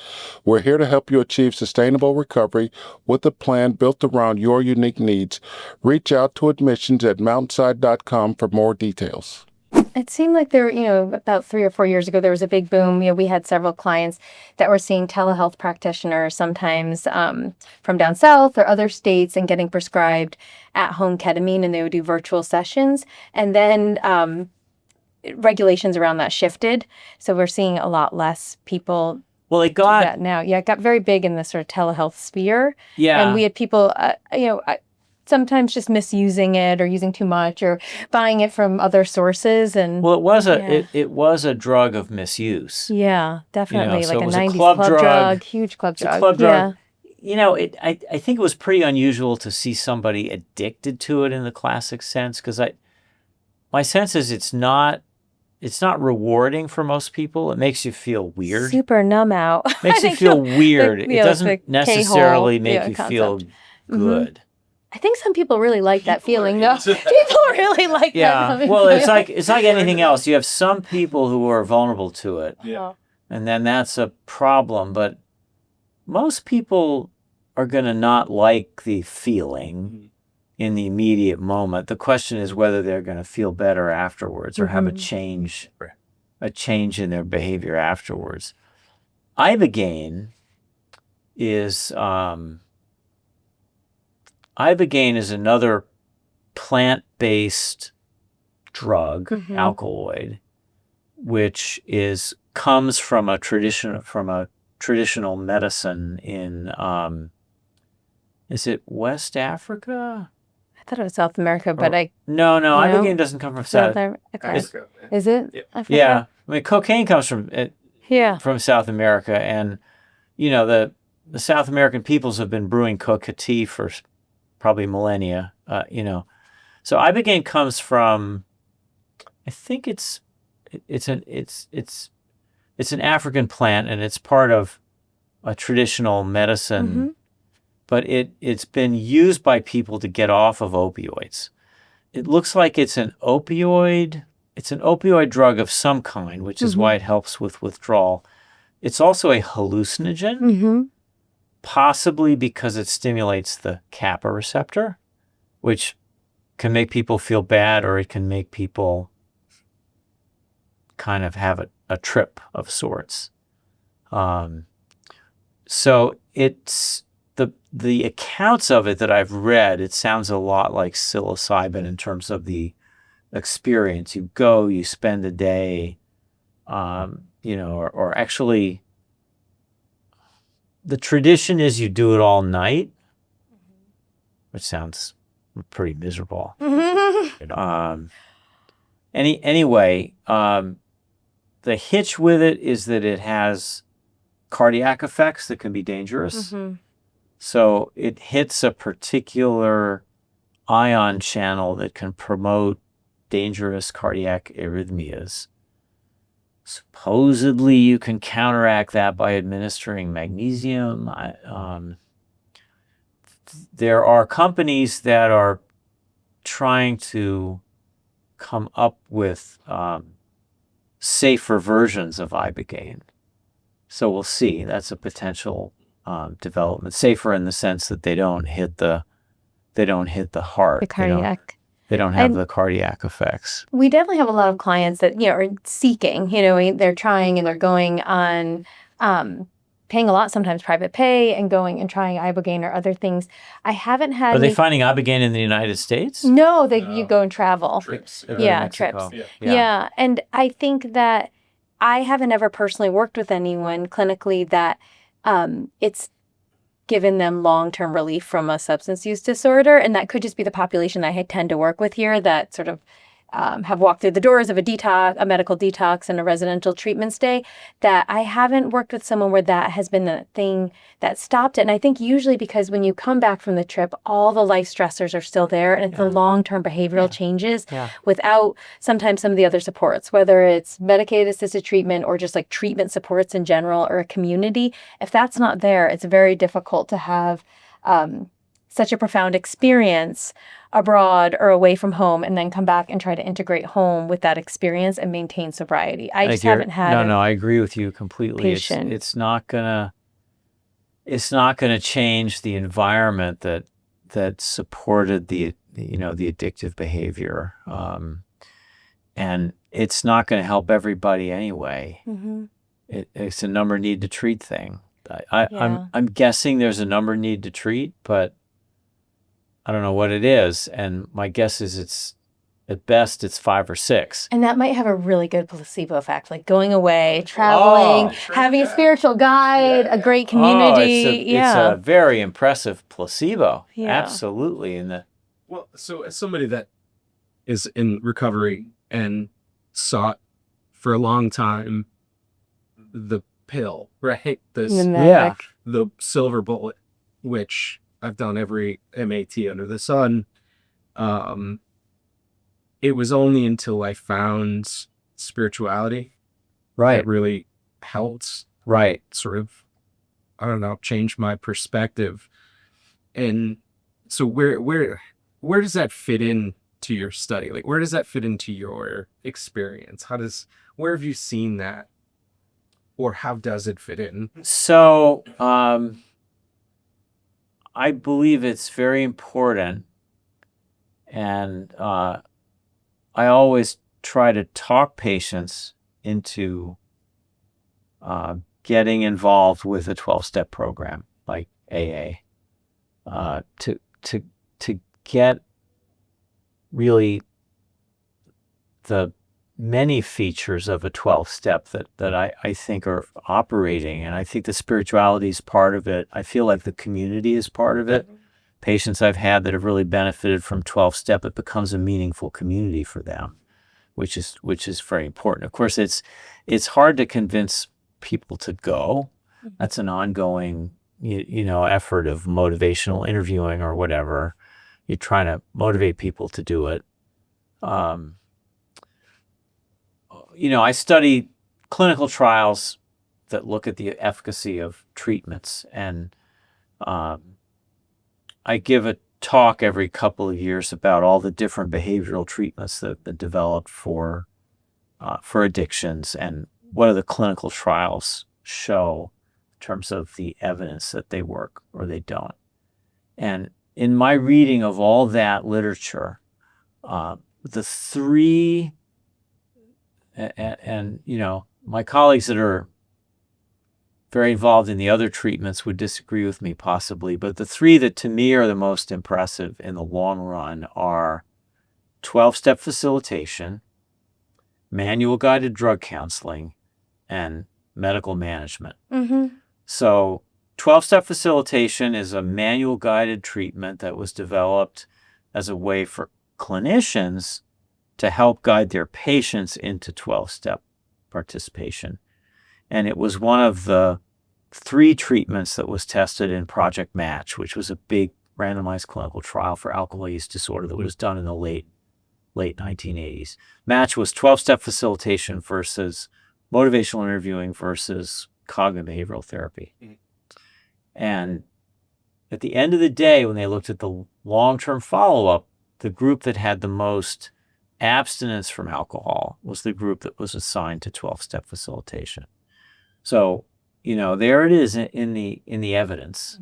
We're here to help you achieve sustainable recovery with a plan built around your unique needs. Reach out to admissions at mountainside.com for more details. It seemed like there, about 3 or 4 years ago, there was a big boom. We had several clients that were seeing telehealth practitioners, sometimes from down south or other states, and getting prescribed at-home ketamine, and they would do virtual sessions. And then regulations around that shifted. So we're seeing a lot less people Well, it do got that now. Yeah, it got very big in the sort of telehealth sphere. yeah. And we had people, sometimes just misusing it or using too much or buying it from other sources. And Well, Yeah. it was a drug of misuse. yeah, definitely. so Like it a was a 90s club club drug. huge club It's a drug. club drug. Yeah. I think it was pretty unusual to see somebody addicted to it in the classic sense, because my sense is it's not rewarding for most people. It makes you feel weird. Super numb out. Makes you feel weird. It like the doesn't necessarily make K-hole, you concept. feel good. I think some people really like that feeling, though. People really like that. Yeah. numbing Well, feeling. it's like anything else. You have some people who are vulnerable to it, Oh. and then that's a problem. But most people are going to not like the feeling in the immediate moment. The question is whether they're going to feel better afterwards or have a change in their behavior afterwards. Ibogaine is another plant-based drug, alkaloid, which comes from a traditional medicine in is it West Africa? I thought it was South America, but No, No? ibogaine doesn't come from South. Okay. It's- Is it? Yeah. Africa? Yeah, I mean cocaine comes Yeah. from South America, and the South American peoples have been brewing coca tea for probably millennia. So ibogaine comes from, I think it's an African plant, and it's part of a traditional medicine, but it's been used by people to get off of opioids. It looks like it's an opioid drug of some kind, which is why it helps with withdrawal. It's also a hallucinogen, possibly because it stimulates the kappa receptor, which can make people feel bad, or it can make people kind of have a trip of sorts. So it's the accounts of it that I've read, it sounds a lot like psilocybin in terms of the experience. You go, you spend a day, or actually the tradition is you do it all night, which sounds pretty miserable. Anyway, the hitch with it is that it has cardiac effects that can be dangerous. So it hits a particular ion channel that can promote dangerous cardiac arrhythmias. Supposedly, you can counteract that by administering magnesium. There are companies that are trying to come up with safer versions of ibogaine. So we'll see. That's a potential development. Safer in the sense that they don't hit the heart. The cardiac. They don't have And- the cardiac effects. We definitely have a lot of clients that, are seeking, they're trying and they're going on, paying a lot, sometimes private pay, and going and trying ibogaine or other things. I haven't had Are they any- finding ibogaine in the United States? No, you go and travel. Trips. Yeah, Mexico. trips. Yeah. And I think that I haven't ever personally worked with anyone clinically that it's given them long-term relief from a substance use disorder. And that could just be the population I tend to work with here that sort of have walked through the doors of a medical detox and a residential treatment stay, that I haven't worked with someone where that has been the thing that stopped it. And I think usually because when you come back from the trip, all the life stressors are still there, and it's the long-term behavioral changes without sometimes some of the other supports, whether it's medicated assisted treatment or just like treatment supports in general or a community. If that's not there, it's very difficult to have such a profound experience abroad or away from home and then come back and try to integrate home with that experience and maintain sobriety. I just haven't had No, I agree with you completely. It's not gonna change the environment that supported the addictive behavior, and it's not going to help everybody anyway. It's a number need to treat thing. I'm guessing there's a number need to treat, but I don't know what it is, and my guess is it's at best it's 5 or 6. And that might have a really good placebo effect, like going away, traveling, having a spiritual guide, a great community. It's a very impressive placebo. Absolutely. Well, so as somebody that is in recovery and sought for a long time the pill, right? The silver bullet, which I've done every MAT under the sun. It was only until I found spirituality that really helped, sort of, I don't know, change my perspective. And so where does that fit in to your study? Like, where does that fit into your experience? Where have you seen that? Or how does it fit in? So, I believe it's very important, and I always try to talk patients into getting involved with a 12-step program like AA, to get really the many features of a 12-step that I think are operating. And I think the spirituality is part of it. I feel like the community is part of it. Patients I've had that have really benefited from 12-step, it becomes a meaningful community for them, which is very important. Of course, it's hard to convince people to go. That's an ongoing effort of motivational interviewing or whatever. You're trying to motivate people to do it. I study clinical trials that look at the efficacy of treatments, and I give a talk every couple of years about all the different behavioral treatments that developed for addictions and what do the clinical trials show in terms of the evidence that they work or they don't. And in my reading of all that literature, the three and my colleagues that are very involved in the other treatments would disagree with me possibly, but the three that to me are the most impressive in the long run are 12-step facilitation, manual guided drug counseling, and medical management. So 12-step facilitation is a manual guided treatment that was developed as a way for clinicians to help guide their patients into 12-step participation. And it was one of the 3 treatments that was tested in Project Match, which was a big randomized clinical trial for alcohol use disorder that was done in the late 1980s. Match was 12-step facilitation versus motivational interviewing versus cognitive behavioral therapy. And at the end of the day, when they looked at the long-term follow-up, the group that had the most abstinence from alcohol was the group that was assigned to 12-step facilitation. So, there it is in the evidence.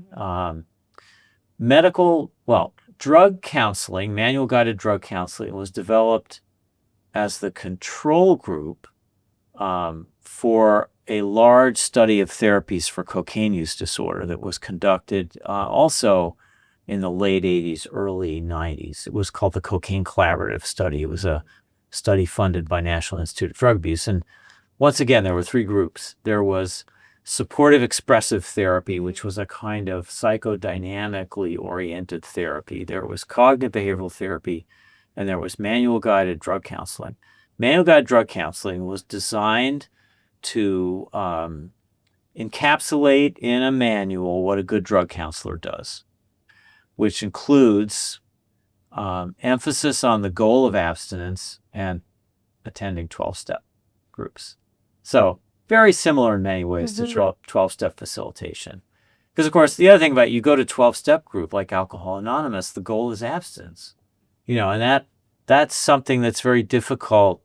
Drug counseling, manual guided drug counseling, was developed as the control group for a large study of therapies for cocaine use disorder that was conducted also in the late 80s, early 90s. It was called the Cocaine Collaborative Study. It was a study funded by National Institute of Drug Abuse. And once again, there were 3 groups. There was supportive expressive therapy, which was a kind of psychodynamically oriented therapy. There was cognitive behavioral therapy, and there was manual guided drug counseling. Manual guided drug counseling was designed to encapsulate in a manual what a good drug counselor does, which includes emphasis on the goal of abstinence and attending 12-step groups. So very similar in many ways to 12-step facilitation. Because, of course, the other thing about you go to 12-step group like Alcohol Anonymous, the goal is abstinence. And that's something that's very difficult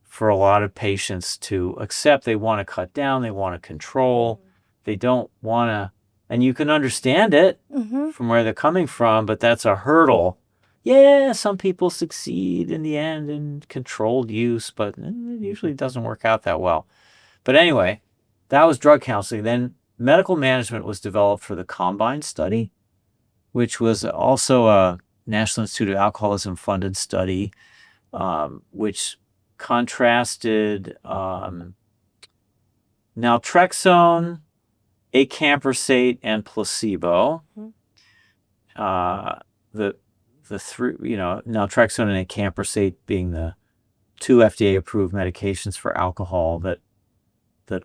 for a lot of patients to accept. They want to cut down. They want to control. They don't want to, and you can understand it from where they're coming from, but that's a hurdle. Yeah, some people succeed in the end in controlled use, but it usually doesn't work out that well. But anyway, that was drug counseling. Then medical management was developed for the Combine study, which was also a National Institute of Alcoholism funded study, which contrasted naltrexone, acamprosate, and placebo. The three, naltrexone and acamprosate being the two FDA-approved medications for alcohol that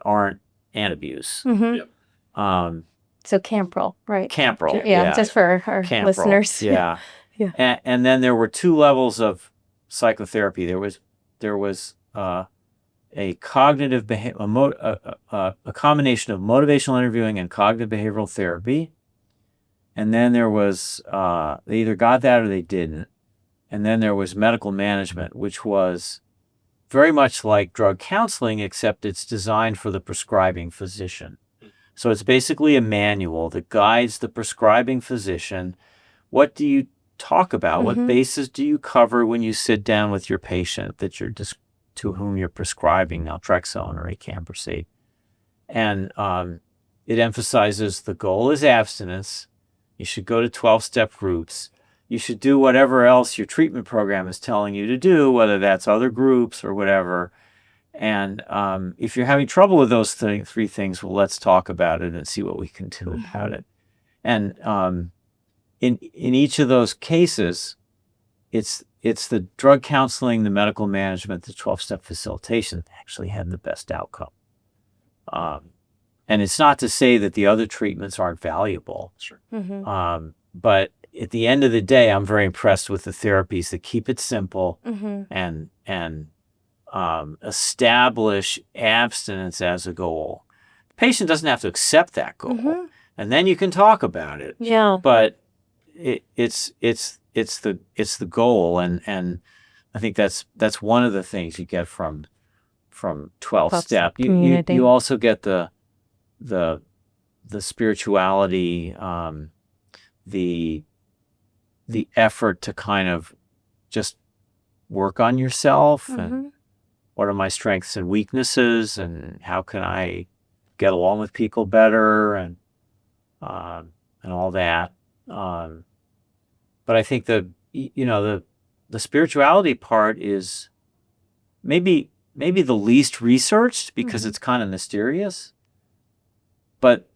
aren't antabuse. So Camprol, right? Camprol, Yeah, just for our Camprol, listeners. Yeah. Yeah. And then there were two levels of psychotherapy. There was a cognitive a combination of motivational interviewing and cognitive behavioral therapy. And then there was they either got that or they didn't. And then there was medical management, which was very much like drug counseling, except it's designed for the prescribing physician. So it's basically a manual that guides the prescribing physician. What do you talk about? What bases do you cover when you sit down with your patient that you're to whom you're prescribing naltrexone or acamprosate? And it emphasizes the goal is abstinence. You should go to 12-step groups. You should do whatever else your treatment program is telling you to do, whether that's other groups or whatever. And if you're having trouble with those three things, well, let's talk about it and see what we can do about it. And in each of those cases, it's the drug counseling, the medical management, the 12-step facilitation that actually had the best outcome. And it's not to say that the other treatments aren't valuable. Sure. But at the end of the day, I'm very impressed with the therapies that keep it simple and establish abstinence as a goal. The patient doesn't have to accept that goal, and then you can talk about it. Yeah. But it's the goal, and I think that's one of the things you get from 12-step. You also get the spirituality, the effort to kind of just work on yourself and what are my strengths and weaknesses and how can I get along with people better and all that. But I think the spirituality part is maybe the least researched because it's kind of mysterious. But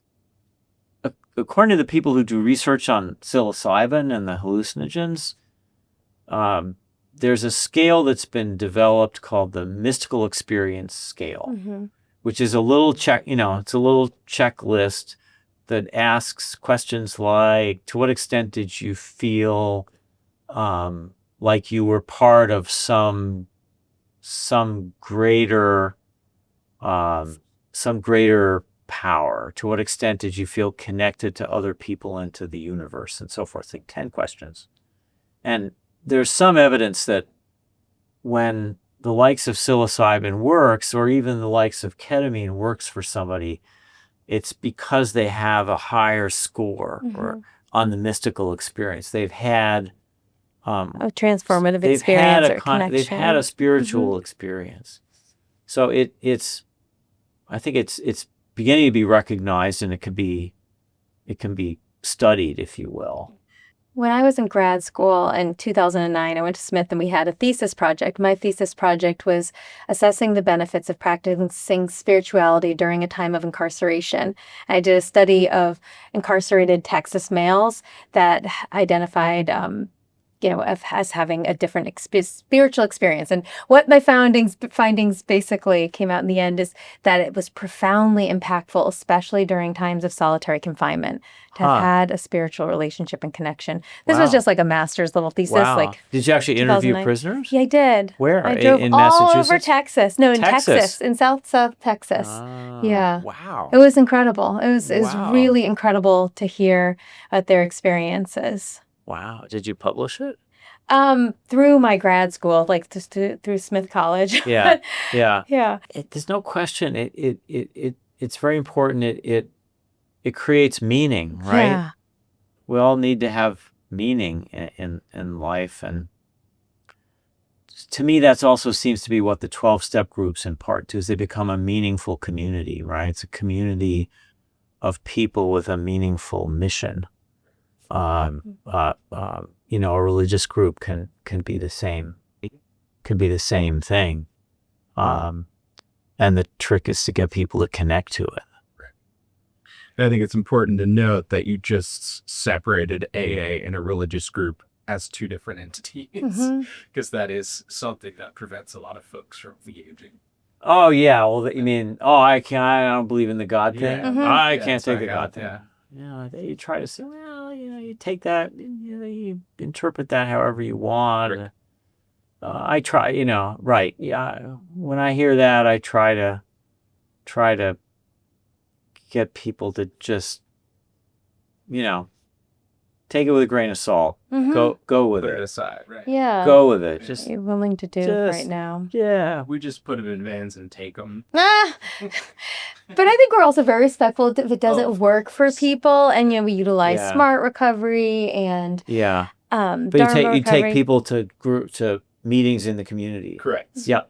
according to the people who do research on psilocybin and the hallucinogens, there's a scale that's been developed called the mystical experience scale, which is a little it's a little checklist that asks questions like, to what extent did you feel like you were part of some greater power? To what extent did you feel connected to other people and to the universe, and so forth? Like 10 questions. And there's some evidence that when the likes of psilocybin works, or even the likes of ketamine works for somebody, it's because they have a higher score or on the mystical experience. They've had a transformative experience or connection. They've had a spiritual experience. So I think it's beginning to be recognized, and it can be studied, if you will. When I was in grad school in 2009, I went to Smith and we had a thesis project. My thesis project was assessing the benefits of practicing spirituality during a time of incarceration. I did a study of incarcerated Texas males that identified of us having a different spiritual experience. And what my findings basically came out in the end is that it was profoundly impactful, especially during times of solitary confinement, to have had a spiritual relationship and connection. This was Wow. just like a master's level thesis. Wow. Like, Did you actually interview 2009. prisoners? Yeah, I did. Where? I drove In all over Massachusetts? Texas. No, in Texas? Texas, in South Texas. Yeah. Wow. It was incredible. It was Wow. really incredible to hear their experiences. Wow. Did you publish it? Through my grad school, like just through Smith College. Yeah. Yeah. Yeah. There's no question. It's very important. It creates meaning, right? Yeah. We all need to have meaning in life, and to me, that's also seems to be what the 12-step groups in part do, is they become a meaningful community, right? It's a community of people with a meaningful mission. A religious group can be the same. It can be the same thing. And the trick is to get people to connect to it. I think it's important to note that you just separated AA and a religious group as two different entities, because that is something that prevents a lot of folks from engaging. Oh yeah, well you mean I don't believe in the God thing. I can't take the God thing. Yeah, you try to say, well, you take that, you interpret that however you want. I try, right? Yeah, when I hear that, I try to get people to just, take it with a grain of salt. Go with Put it. it aside, right? Yeah. Go with it. Just You're willing to do right now. Yeah. We just put them in vans and take them. But I think we're also very respectful if it doesn't work for people, and we utilize smart recovery and Yeah. But Dharma you take recovery. people to meetings in the community. Correct. Yep.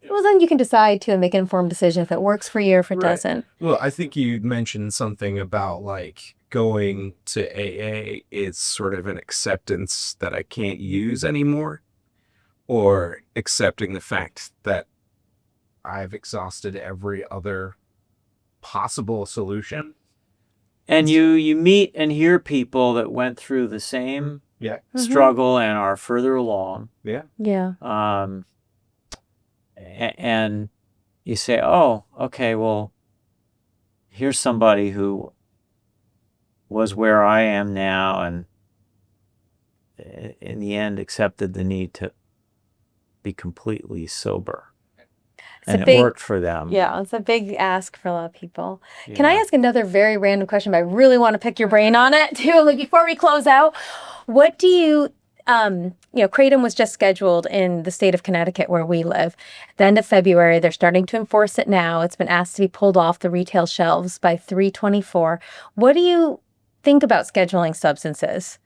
Well, then you can decide to make an informed decision if it works for you or if it doesn't. Well, I think you mentioned something about like going to AA is sort of an acceptance that I can't use anymore, or accepting the fact that I've exhausted every other possible solution. And you meet and hear people that went through the same struggle and are further along. Yeah. Yeah. And you say, oh, okay, well, here's somebody who was where I am now, and in the end accepted the need to be completely sober. And it worked for them. Yeah, it's a big ask for a lot of people. Yeah. Can I ask another very random question, but I really want to pick your brain on it too, like before we close out? What do you Kratom was just scheduled in the state of Connecticut where we live. At the end of February, they're starting to enforce it now. It's been asked to be pulled off the retail shelves by 3/24. What do you think about scheduling substances?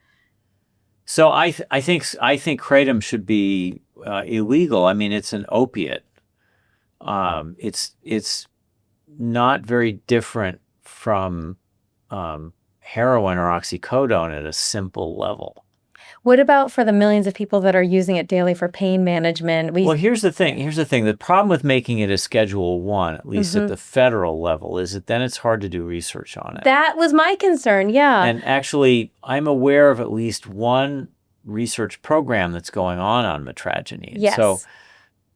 So I think Kratom should be illegal. I mean, it's an opiate. It's not very different from heroin or oxycodone at a simple level. What about for the millions of people that are using it daily for pain management? Well, here's the thing. The problem with making it a Schedule 1, at least at the federal level, is that then it's hard to do research on it. That was my concern, yeah. And actually, I'm aware of at least one research program that's going on metragenine. Yes. So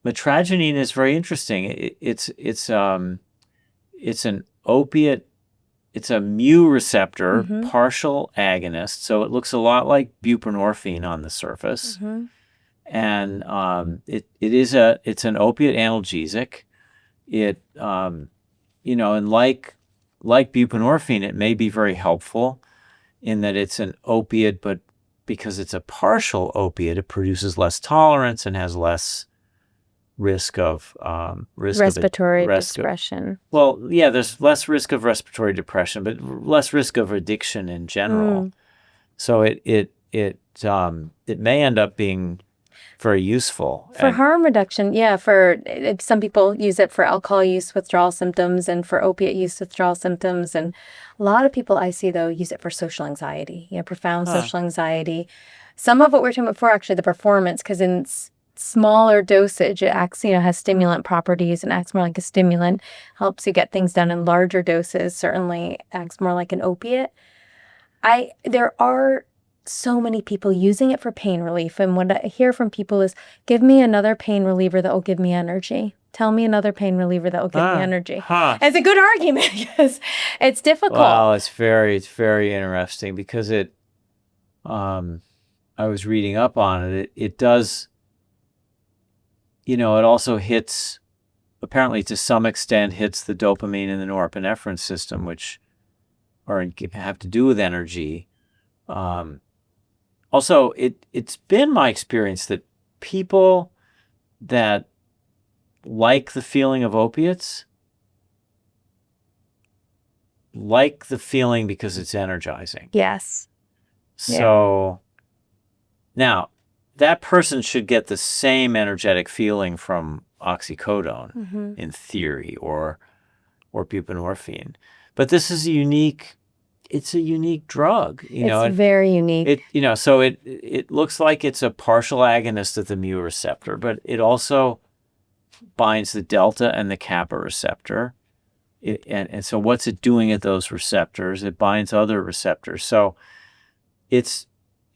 metragenine is very interesting. It's an opiate. It's a mu receptor, partial agonist, so it looks a lot like buprenorphine on the surface, and it's an opiate analgesic. It and like buprenorphine, it may be very helpful in that it's an opiate, but because it's a partial opiate, it produces less tolerance and has less risk of respiratory depression. Well, yeah, there's less risk of respiratory depression, but less risk of addiction in general. So it may end up being very useful for harm reduction. Yeah, some people use it for alcohol use withdrawal symptoms and for opiate use withdrawal symptoms, and a lot of people I see though use it for social anxiety. Profound social anxiety. Some of what we're talking about before, actually, the performance, because in smaller dosage, it acts, has stimulant properties and acts more like a stimulant, helps you get things done. In larger doses, certainly acts more like an opiate. There are so many people using it for pain relief. And what I hear from people is, give me another pain reliever that will give me energy. Tell me another pain reliever that will give me energy. Huh. It's a good argument because it's difficult. Well, it's very interesting because I was reading up on it. It does, it also hits, apparently to some extent, hits the dopamine and the norepinephrine system, which have to do with energy. Also, it's been my experience that people that like the feeling of opiates like the feeling because it's energizing. Yes. So now that person should get the same energetic feeling from oxycodone in theory, or buprenorphine. But this is it's a unique drug. It's very unique. So it looks like it's a partial agonist of the mu receptor, but it also binds the delta and the kappa receptor. And so what's it doing at those receptors? It binds other receptors. So it's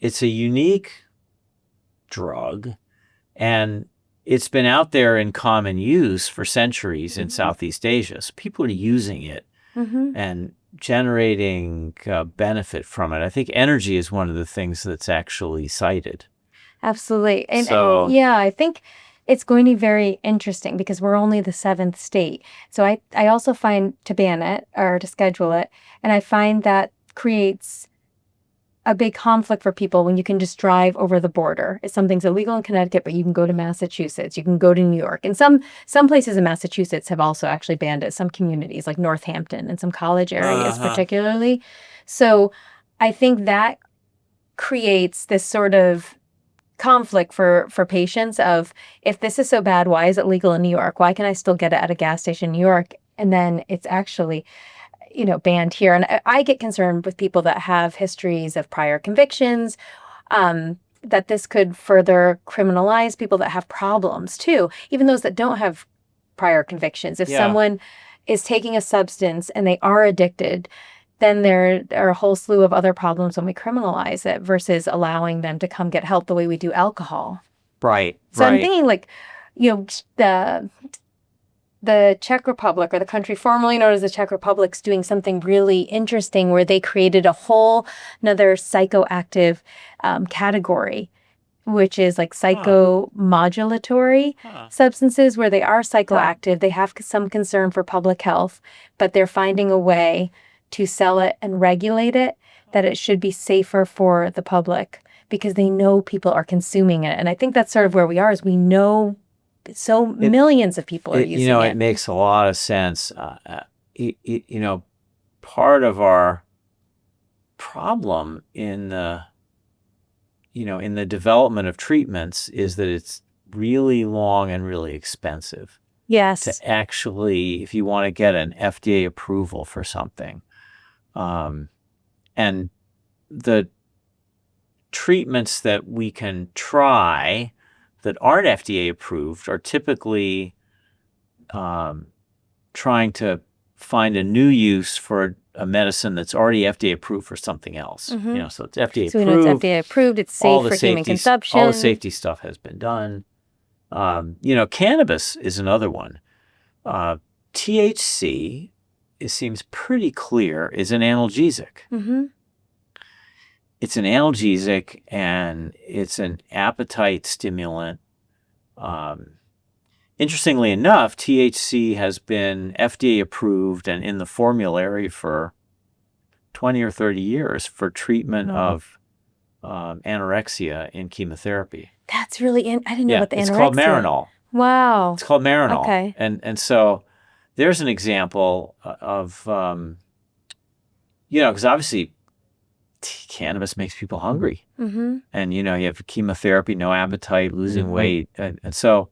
a unique drug, and it's been out there in common use for centuries in Southeast Asia. So people are using it and generating benefit from it. I think energy is one of the things that's actually cited. Absolutely. And So- I think it's going to be very interesting because we're only the 7th state. So I also find to ban it or to schedule it, and I find that creates a big conflict for people when you can just drive over the border. If something's illegal in Connecticut, but you can go to Massachusetts, you can go to New York. And some places in Massachusetts have also actually banned it, some communities like Northampton and some college areas particularly. So I think that creates this sort of conflict for patients of, if this is so bad, why is it legal in New York? Why can I still get it at a gas station in New York? And then it's actually banned here. And I get concerned with people that have histories of prior convictions, that this could further criminalize people that have problems too, even those that don't have prior convictions. If someone is taking a substance and they are addicted, then there are a whole slew of other problems when we criminalize it versus allowing them to come get help the way we do alcohol. Right. So I'm thinking the Czech Republic, or the country formerly known as the Czech Republic's doing something really interesting where they created a whole another psychoactive category, which is like psychomodulatory substances where they are psychoactive. They have some concern for public health, but they're finding a way to sell it and regulate it, that it should be safer for the public because they know people are consuming it. And I think that's sort of where we are, is we know millions of people are using it. It makes a lot of sense. Part of our problem in the development of treatments is that it's really long and really expensive. Yes. To actually, if you want to get an FDA approval for something. And the treatments that we can try that aren't FDA approved are typically trying to find a new use for a medicine that's already FDA approved for something else. So it's FDA approved. So we know it's FDA approved. It's safe for human consumption. All the safety stuff has been done. Cannabis is another one. THC, it seems pretty clear, is an analgesic. It's an analgesic and it's an appetite stimulant. Interestingly enough, THC has been FDA approved and in the formulary for 20 or 30 years for treatment of anorexia in chemotherapy. That's really I didn't know about the anorexia. It's called Marinol. Wow. It's called Marinol. Okay. And so there's an example of, because obviously cannabis makes people hungry. And, you have chemotherapy, no appetite, losing weight. And so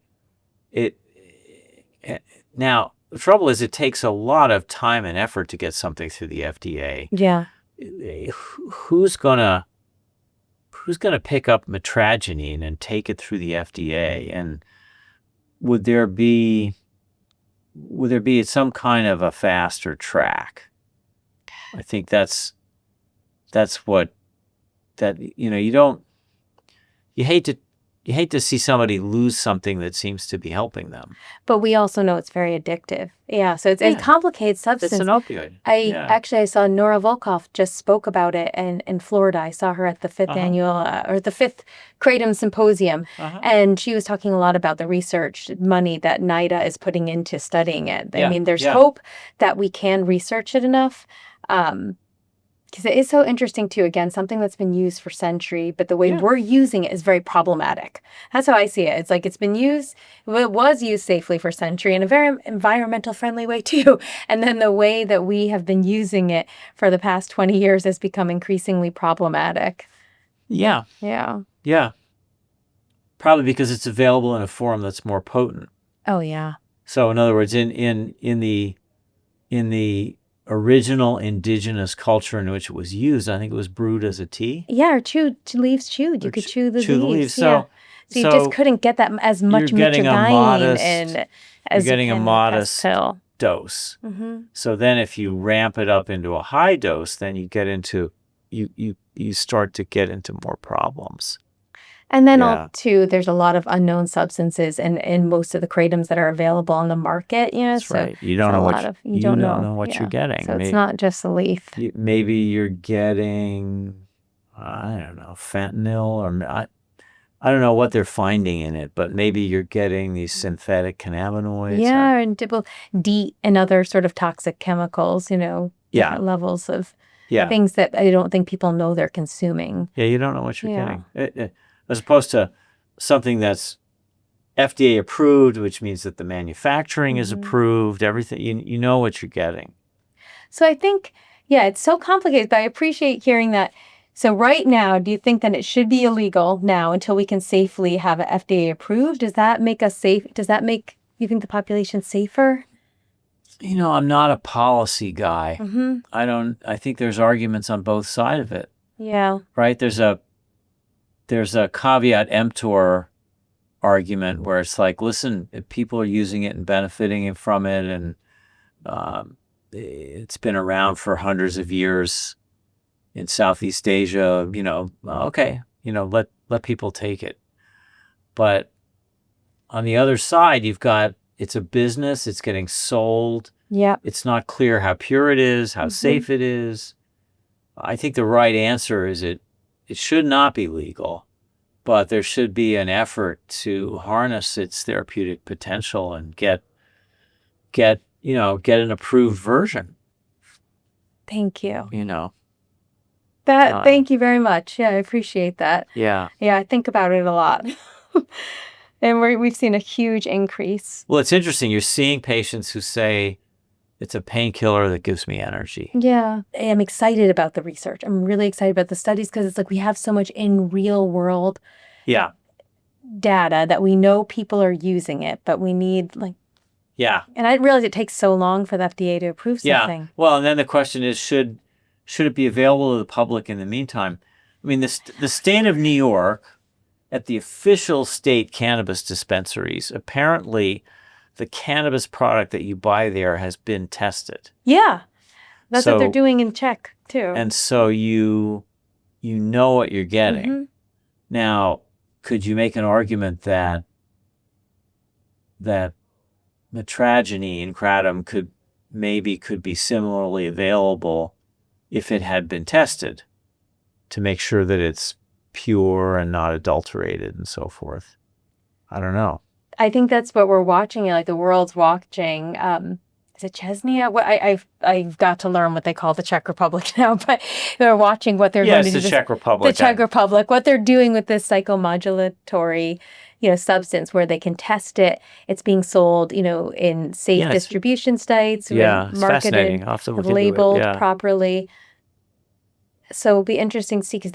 now the trouble is it takes a lot of time and effort to get something through the FDA. Yeah. Who's gonna pick up metragenine and take it through the FDA? And would there be some kind of a faster track? I think that's what that you hate to see somebody lose something that seems to be helping them. But we also know it's very addictive. Yeah, so it's a Yeah. complicated substance. It's an opioid. I saw Nora Volkoff just spoke about it in Florida. I saw her at the fifth annual or the fifth Kratom Symposium, and she was talking a lot about the research money that NIDA is putting into studying it. I mean, there's hope that we can research it enough. Because it is so interesting too. Again, something that's been used for centuries, but the way we're using it is very problematic. That's how I see it. It's like it was used safely for centuries in a very environmental friendly way too. And then the way that we have been using it for the past 20 years has become increasingly problematic. Yeah. Yeah. Yeah. Probably because it's available in a form that's more potent. Oh yeah. So in other words, in the original indigenous culture in which it was used, I think it was brewed as a tea. Yeah, or leaves chewed. You could chew the leaves. So you just couldn't get that as much mitragynine as you're getting a modest pill dose. So then if you ramp it up into a high dose, then you start to get into more problems. And then there's a lot of unknown substances in most of the kratoms that are available on the market. That's right. You don't know what you're getting. So it's not just a leaf. Maybe you're getting, I don't know, fentanyl, or I don't know what they're finding in it, but maybe you're getting these synthetic cannabinoids. Yeah, and DEET and other sort of toxic chemicals. Different levels of things that I don't think people know they're consuming. Yeah, you don't know what you're getting. As opposed to something that's FDA approved, which means that the manufacturing is approved, everything, you know what you're getting. So I think, it's so complicated, but I appreciate hearing that. So right now, do you think that it should be illegal now until we can safely have it FDA approved? Does that make us safe? Does that make you think the population safer? I'm not a policy guy. I think there's arguments on both sides of it. Yeah. Right? There's a caveat emptor argument where it's like, listen, if people are using it and benefiting from it, and it's been around for hundreds of years in Southeast Asia, okay, let people take it. But on the other side, you've got, it's a business, it's getting sold. Yeah. It's not clear how pure it is, how safe it is. I think the right answer is it should not be legal, but there should be an effort to harness its therapeutic potential and get an approved version. Thank you. Thank you very much. Yeah, I appreciate that. Yeah. Yeah, I think about it a lot. And we've seen a huge increase. Well, it's interesting. You're seeing patients who say, it's a painkiller that gives me energy. Yeah. I'm excited about the research. I'm really excited about the studies because it's like we have so much in real world data that we know people are using it, but we need Yeah. And I didn't realize it takes so long for the FDA to approve something. Yeah. Well, and then the question is, should it be available to the public in the meantime? I mean, the state of New York, at the official state cannabis dispensaries, apparently the cannabis product that you buy there has been tested. Yeah. That's what they're doing in Czech, too. And so you know what you're getting. Now, could you make an argument that metragynine, kratom, could be similarly available if it had been tested to make sure that it's pure and not adulterated and so forth? I don't know. I think that's what we're watching. Like the world's watching. Is it Chechnya? What I've got to learn what they call the Czech Republic now, but they're watching what they're going to do. Yes, the Czech Republic. The Czech Republic. What they're doing with this psychomodulatory, substance where they can test it. It's being sold, in safe distribution sites. It's fascinating. I'll have to look into it. Labeled properly. So it'll be interesting to see because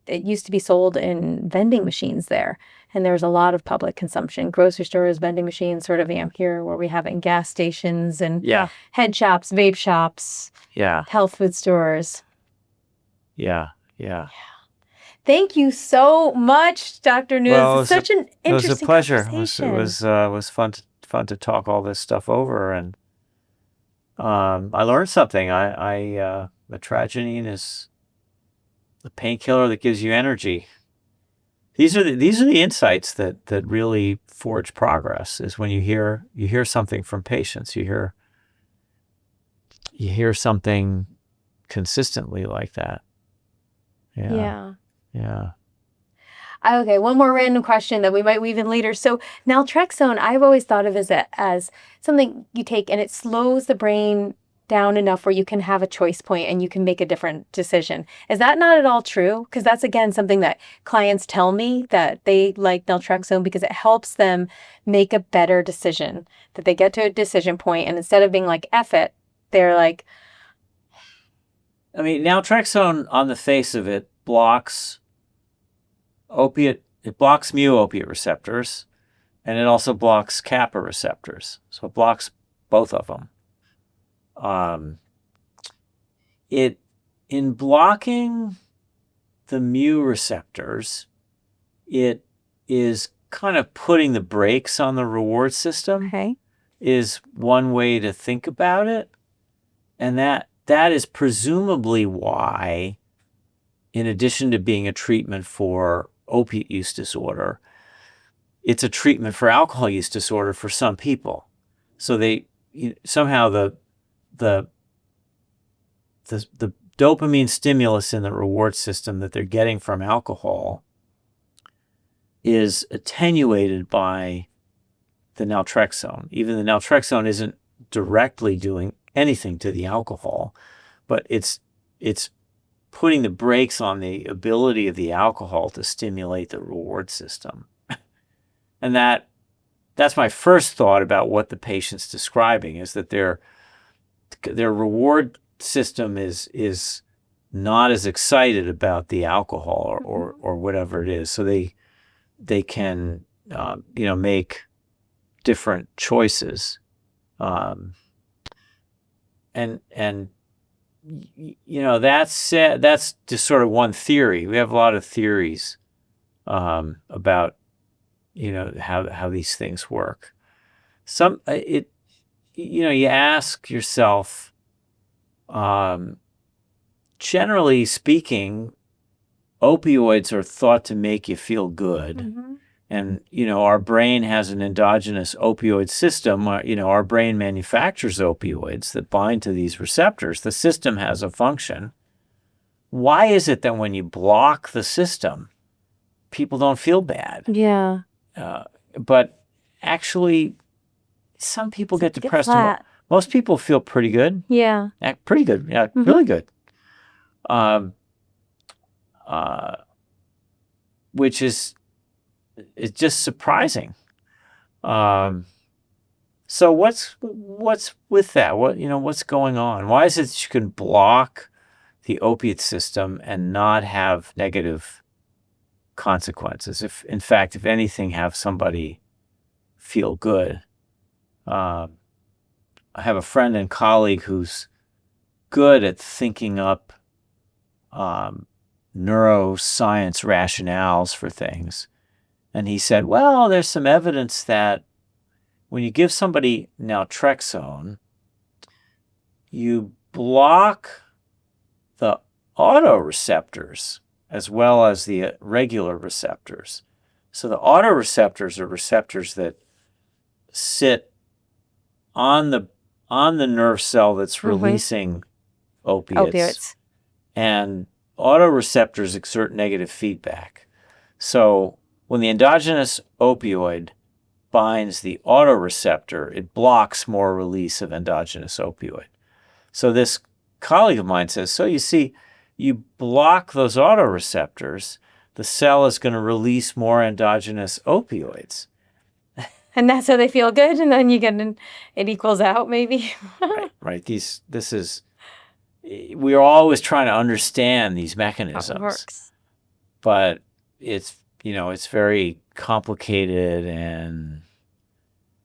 it used to be sold in vending machines there. And there's a lot of public consumption. Grocery stores, vending machines, sort of here where we have it in gas stations and head shops, vape shops, health food stores. Yeah. Thank you so much, Dr. Nunes. Well, it's such an interesting It was a pleasure. conversation. It was fun to talk all this stuff over, and I learned something. Metragynine the painkiller that gives you energy. These are the insights that really forge progress. Is when you hear something from patients, you hear something consistently like that. Yeah. Okay, one more random question that we might weave in later. So naltrexone, I've always thought of as something you take and it slows the brain down enough where you can have a choice point and you can make a different decision. Is that not at all true? Because that's, again, something that clients tell me that they like naltrexone because it helps them make a better decision, that they get to a decision point and instead of being like, F it, they're like... I mean, naltrexone on the face of it blocks it blocks mu opiate receptors, and it also blocks kappa receptors. So it blocks both of them. In blocking the mu receptors, it is kind of putting the brakes on the reward system. Okay. Is one way to think about it. And that is presumably why, in addition to being a treatment for opiate use disorder, it's a treatment for alcohol use disorder for some people. So somehow the dopamine stimulus in the reward system that they're getting from alcohol is attenuated by the naltrexone. Even the naltrexone isn't directly doing anything to the alcohol, but it's putting the brakes on the ability of the alcohol to stimulate the reward system. And that's my first thought about what the patient's describing, is that their reward system is not as excited about the alcohol or whatever it is. So they can make different choices. That's just sort of one theory. We have a lot of theories about how these things work. You ask yourself, generally speaking, opioids are thought to make you feel good. Mm-hmm. And, our brain has an endogenous opioid system. Our brain manufactures opioids that bind to these receptors. The system has a function. Why is it that when you block the system, people don't feel bad? Yeah. But actually, some people get depressed. Flat. Most people feel pretty good. Yeah. Pretty good. Yeah, Mm-hmm. Really good. Which is just surprising. So what's with that? What's going on? Why is it that you can block the opiate system and not have negative consequences? If anything, have somebody feel good. I have a friend and colleague who's good at thinking up neuroscience rationales for things. And he said, well, there's some evidence that when you give somebody naltrexone, you block the autoreceptors as well as the regular receptors. So the autoreceptors are receptors that sit on the nerve cell that's releasing opiates. And autoreceptors exert negative feedback. So when the endogenous opioid binds the autoreceptor, it blocks more release of endogenous opioid. So this colleague of mine says, so you see, you block those autoreceptors, the cell is going to release more endogenous opioids. And that's how they feel good, and then it equals out, maybe. Right. We are always trying to understand these mechanisms. How it works. But it's very complicated and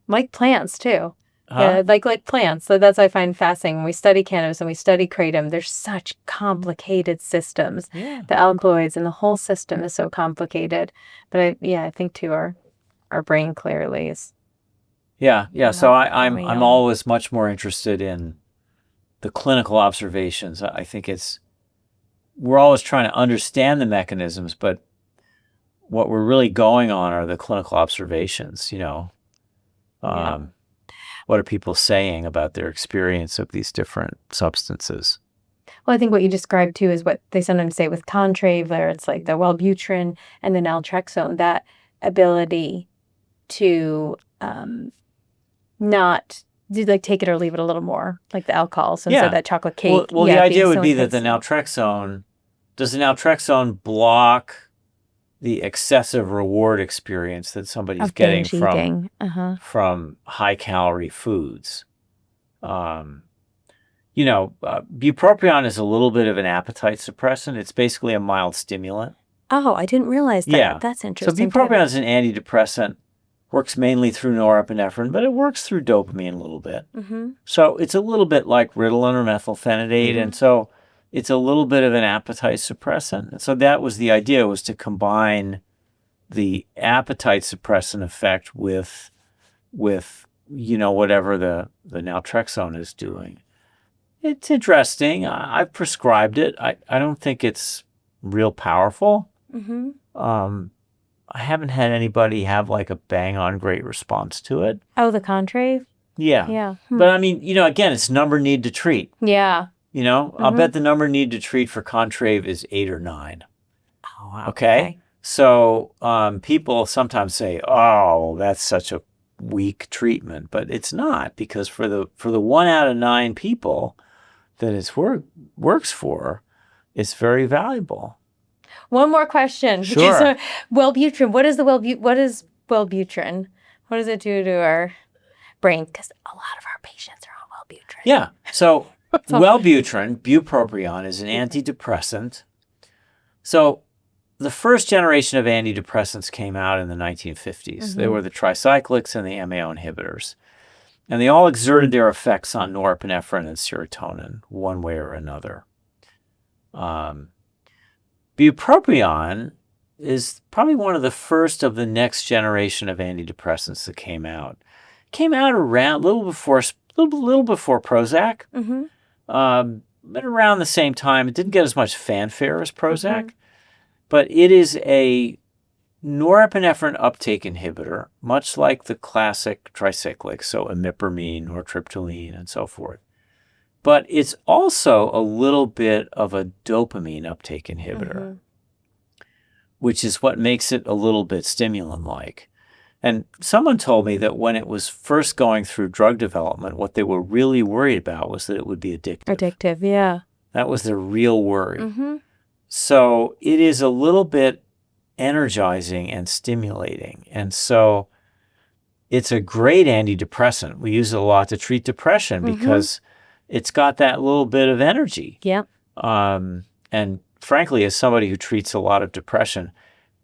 like plants too. Huh? Yeah, like plants. So that's what I find fascinating. When we study cannabis and we study kratom, there's such complicated systems. Yeah. The alkaloids and the whole system is so complicated. But I think too our brain clearly is. Yeah. So I'm on. always much more interested in the clinical observations. I think it's we're always trying to understand the mechanisms, but what we're really going on are the clinical observations, What are people saying about their experience of these different substances? Well, I think what you described too is what they sometimes say with Contrave, where it's like the Wellbutrin and the naltrexone, that ability to not do like take it or leave it a little more, like the alcohols instead of that chocolate cake. Well, the idea would be that does the naltrexone block the excessive reward experience that somebody's getting from high calorie foods? Bupropion is a little bit of an appetite suppressant. It's basically a mild stimulant. Oh, I didn't realize that. Yeah. That's interesting. So bupropion is an antidepressant, works mainly through norepinephrine, but it works through dopamine a little bit. Mm-hmm. So it's a little bit like Ritalin or methylphenidate, and so it's a little bit of an appetite suppressant. And so that was the idea, was to combine the appetite suppressant effect with whatever the naltrexone is doing. It's interesting. I've prescribed it. I don't think it's real powerful. Mm-hmm. I haven't had anybody have like a bang-on great response to it. Oh, the Contrave? Yeah. Yeah. But I mean, again, it's number need to treat. Yeah. I'll bet the number need to treat for Contrave is 8 or 9. Oh, wow. Okay? So people sometimes say, oh, that's such a weak treatment. But it's not, because for the 1 out of 9 people that it works for, it's very valuable. One more question. Sure. Wellbutrin. What is Wellbutrin? What does it do to our brain? Because a lot of our patients are on Wellbutrin. Yeah. So Wellbutrin, bupropion, is an antidepressant. So the first generation of antidepressants came out in the 1950s. Mm-hmm. They were the tricyclics and the MAO inhibitors. And they all exerted their effects on norepinephrine and serotonin one way or another. Bupropion is probably one of the first of the next generation of antidepressants that came out. Came out around a little before Prozac, but around the same time. It didn't get as much fanfare as Prozac, but it is a norepinephrine uptake inhibitor, much like the classic tricyclics, so imipramine, nortriptyline, and so forth. But it's also a little bit of a dopamine uptake inhibitor, which is what makes it a little bit stimulant-like. And someone told me that when it was first going through drug development, what they were really worried about was that it would be addictive. Addictive, yeah. That was their real worry. So it is a little bit energizing and stimulating. And so it's a great antidepressant. We use it a lot to treat depression because it's got that little bit of energy. Yeah. And frankly, as somebody who treats a lot of depression,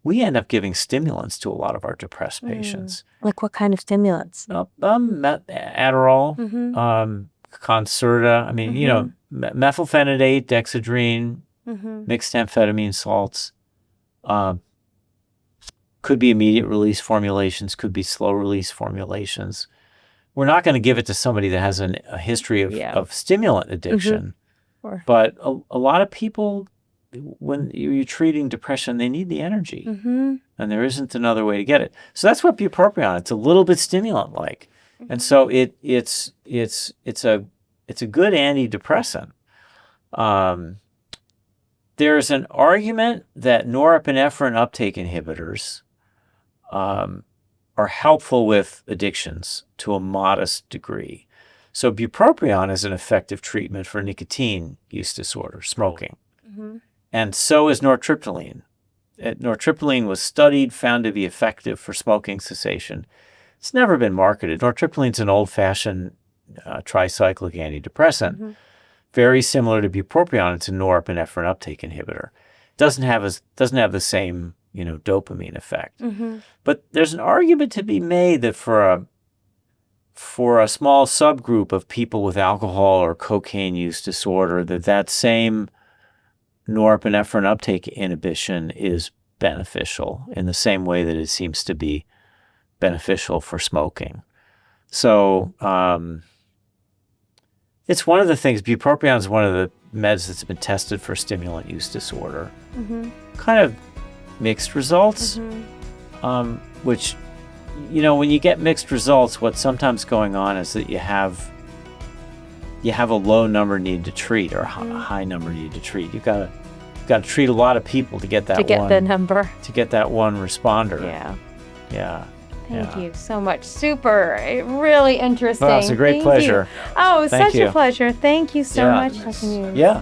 we end up giving stimulants to a lot of our depressed patients. Like what kind of stimulants? Adderall, Concerta. I mean, methylphenidate, dexedrine, mixed amphetamine salts. Could be immediate release formulations, could be slow release formulations. We're not going to give it to somebody that has a history of stimulant addiction. But a lot of people, when you're treating depression, they need the energy. And there isn't another way to get it. So that's what bupropion. It's a little bit stimulant-like. And so it's a good antidepressant. There's an argument that norepinephrine uptake inhibitors are helpful with addictions to a modest degree. So bupropion is an effective treatment for nicotine use disorder, smoking. And so is nortriptyline. Nortriptyline was studied, found to be effective for smoking cessation. It's never been marketed. Nortriptyline's an old-fashioned tricyclic antidepressant, very similar to bupropion. It's a norepinephrine uptake inhibitor. Doesn't have the same dopamine effect. But there's an argument to be made that for a small subgroup of people with alcohol or cocaine use disorder, that same norepinephrine uptake inhibition is beneficial in the same way that it seems to be beneficial for smoking. So it's one of the things, bupropion is one of meds that's been tested for stimulant use disorder. Mm-hmm. Kind of mixed results, which, you know, when you get mixed results, what's sometimes going on is that you have a low number needed to treat or a high number needed to treat. You've got to treat a lot of people to get that the number. to get that one responder. Yeah. Yeah. Thank you so much. Super. Really interesting. Well, it's a great Thank pleasure. you. Oh, it was Thank such you. a pleasure. Thank you so Yeah. much, Dr. Nunes. Yeah.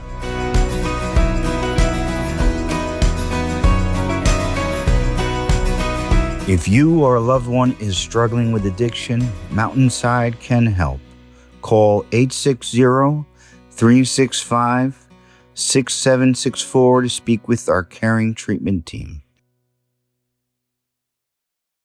If you or a loved one is struggling with addiction, Mountainside can help. Call 860-365-6764 to speak with our caring treatment team.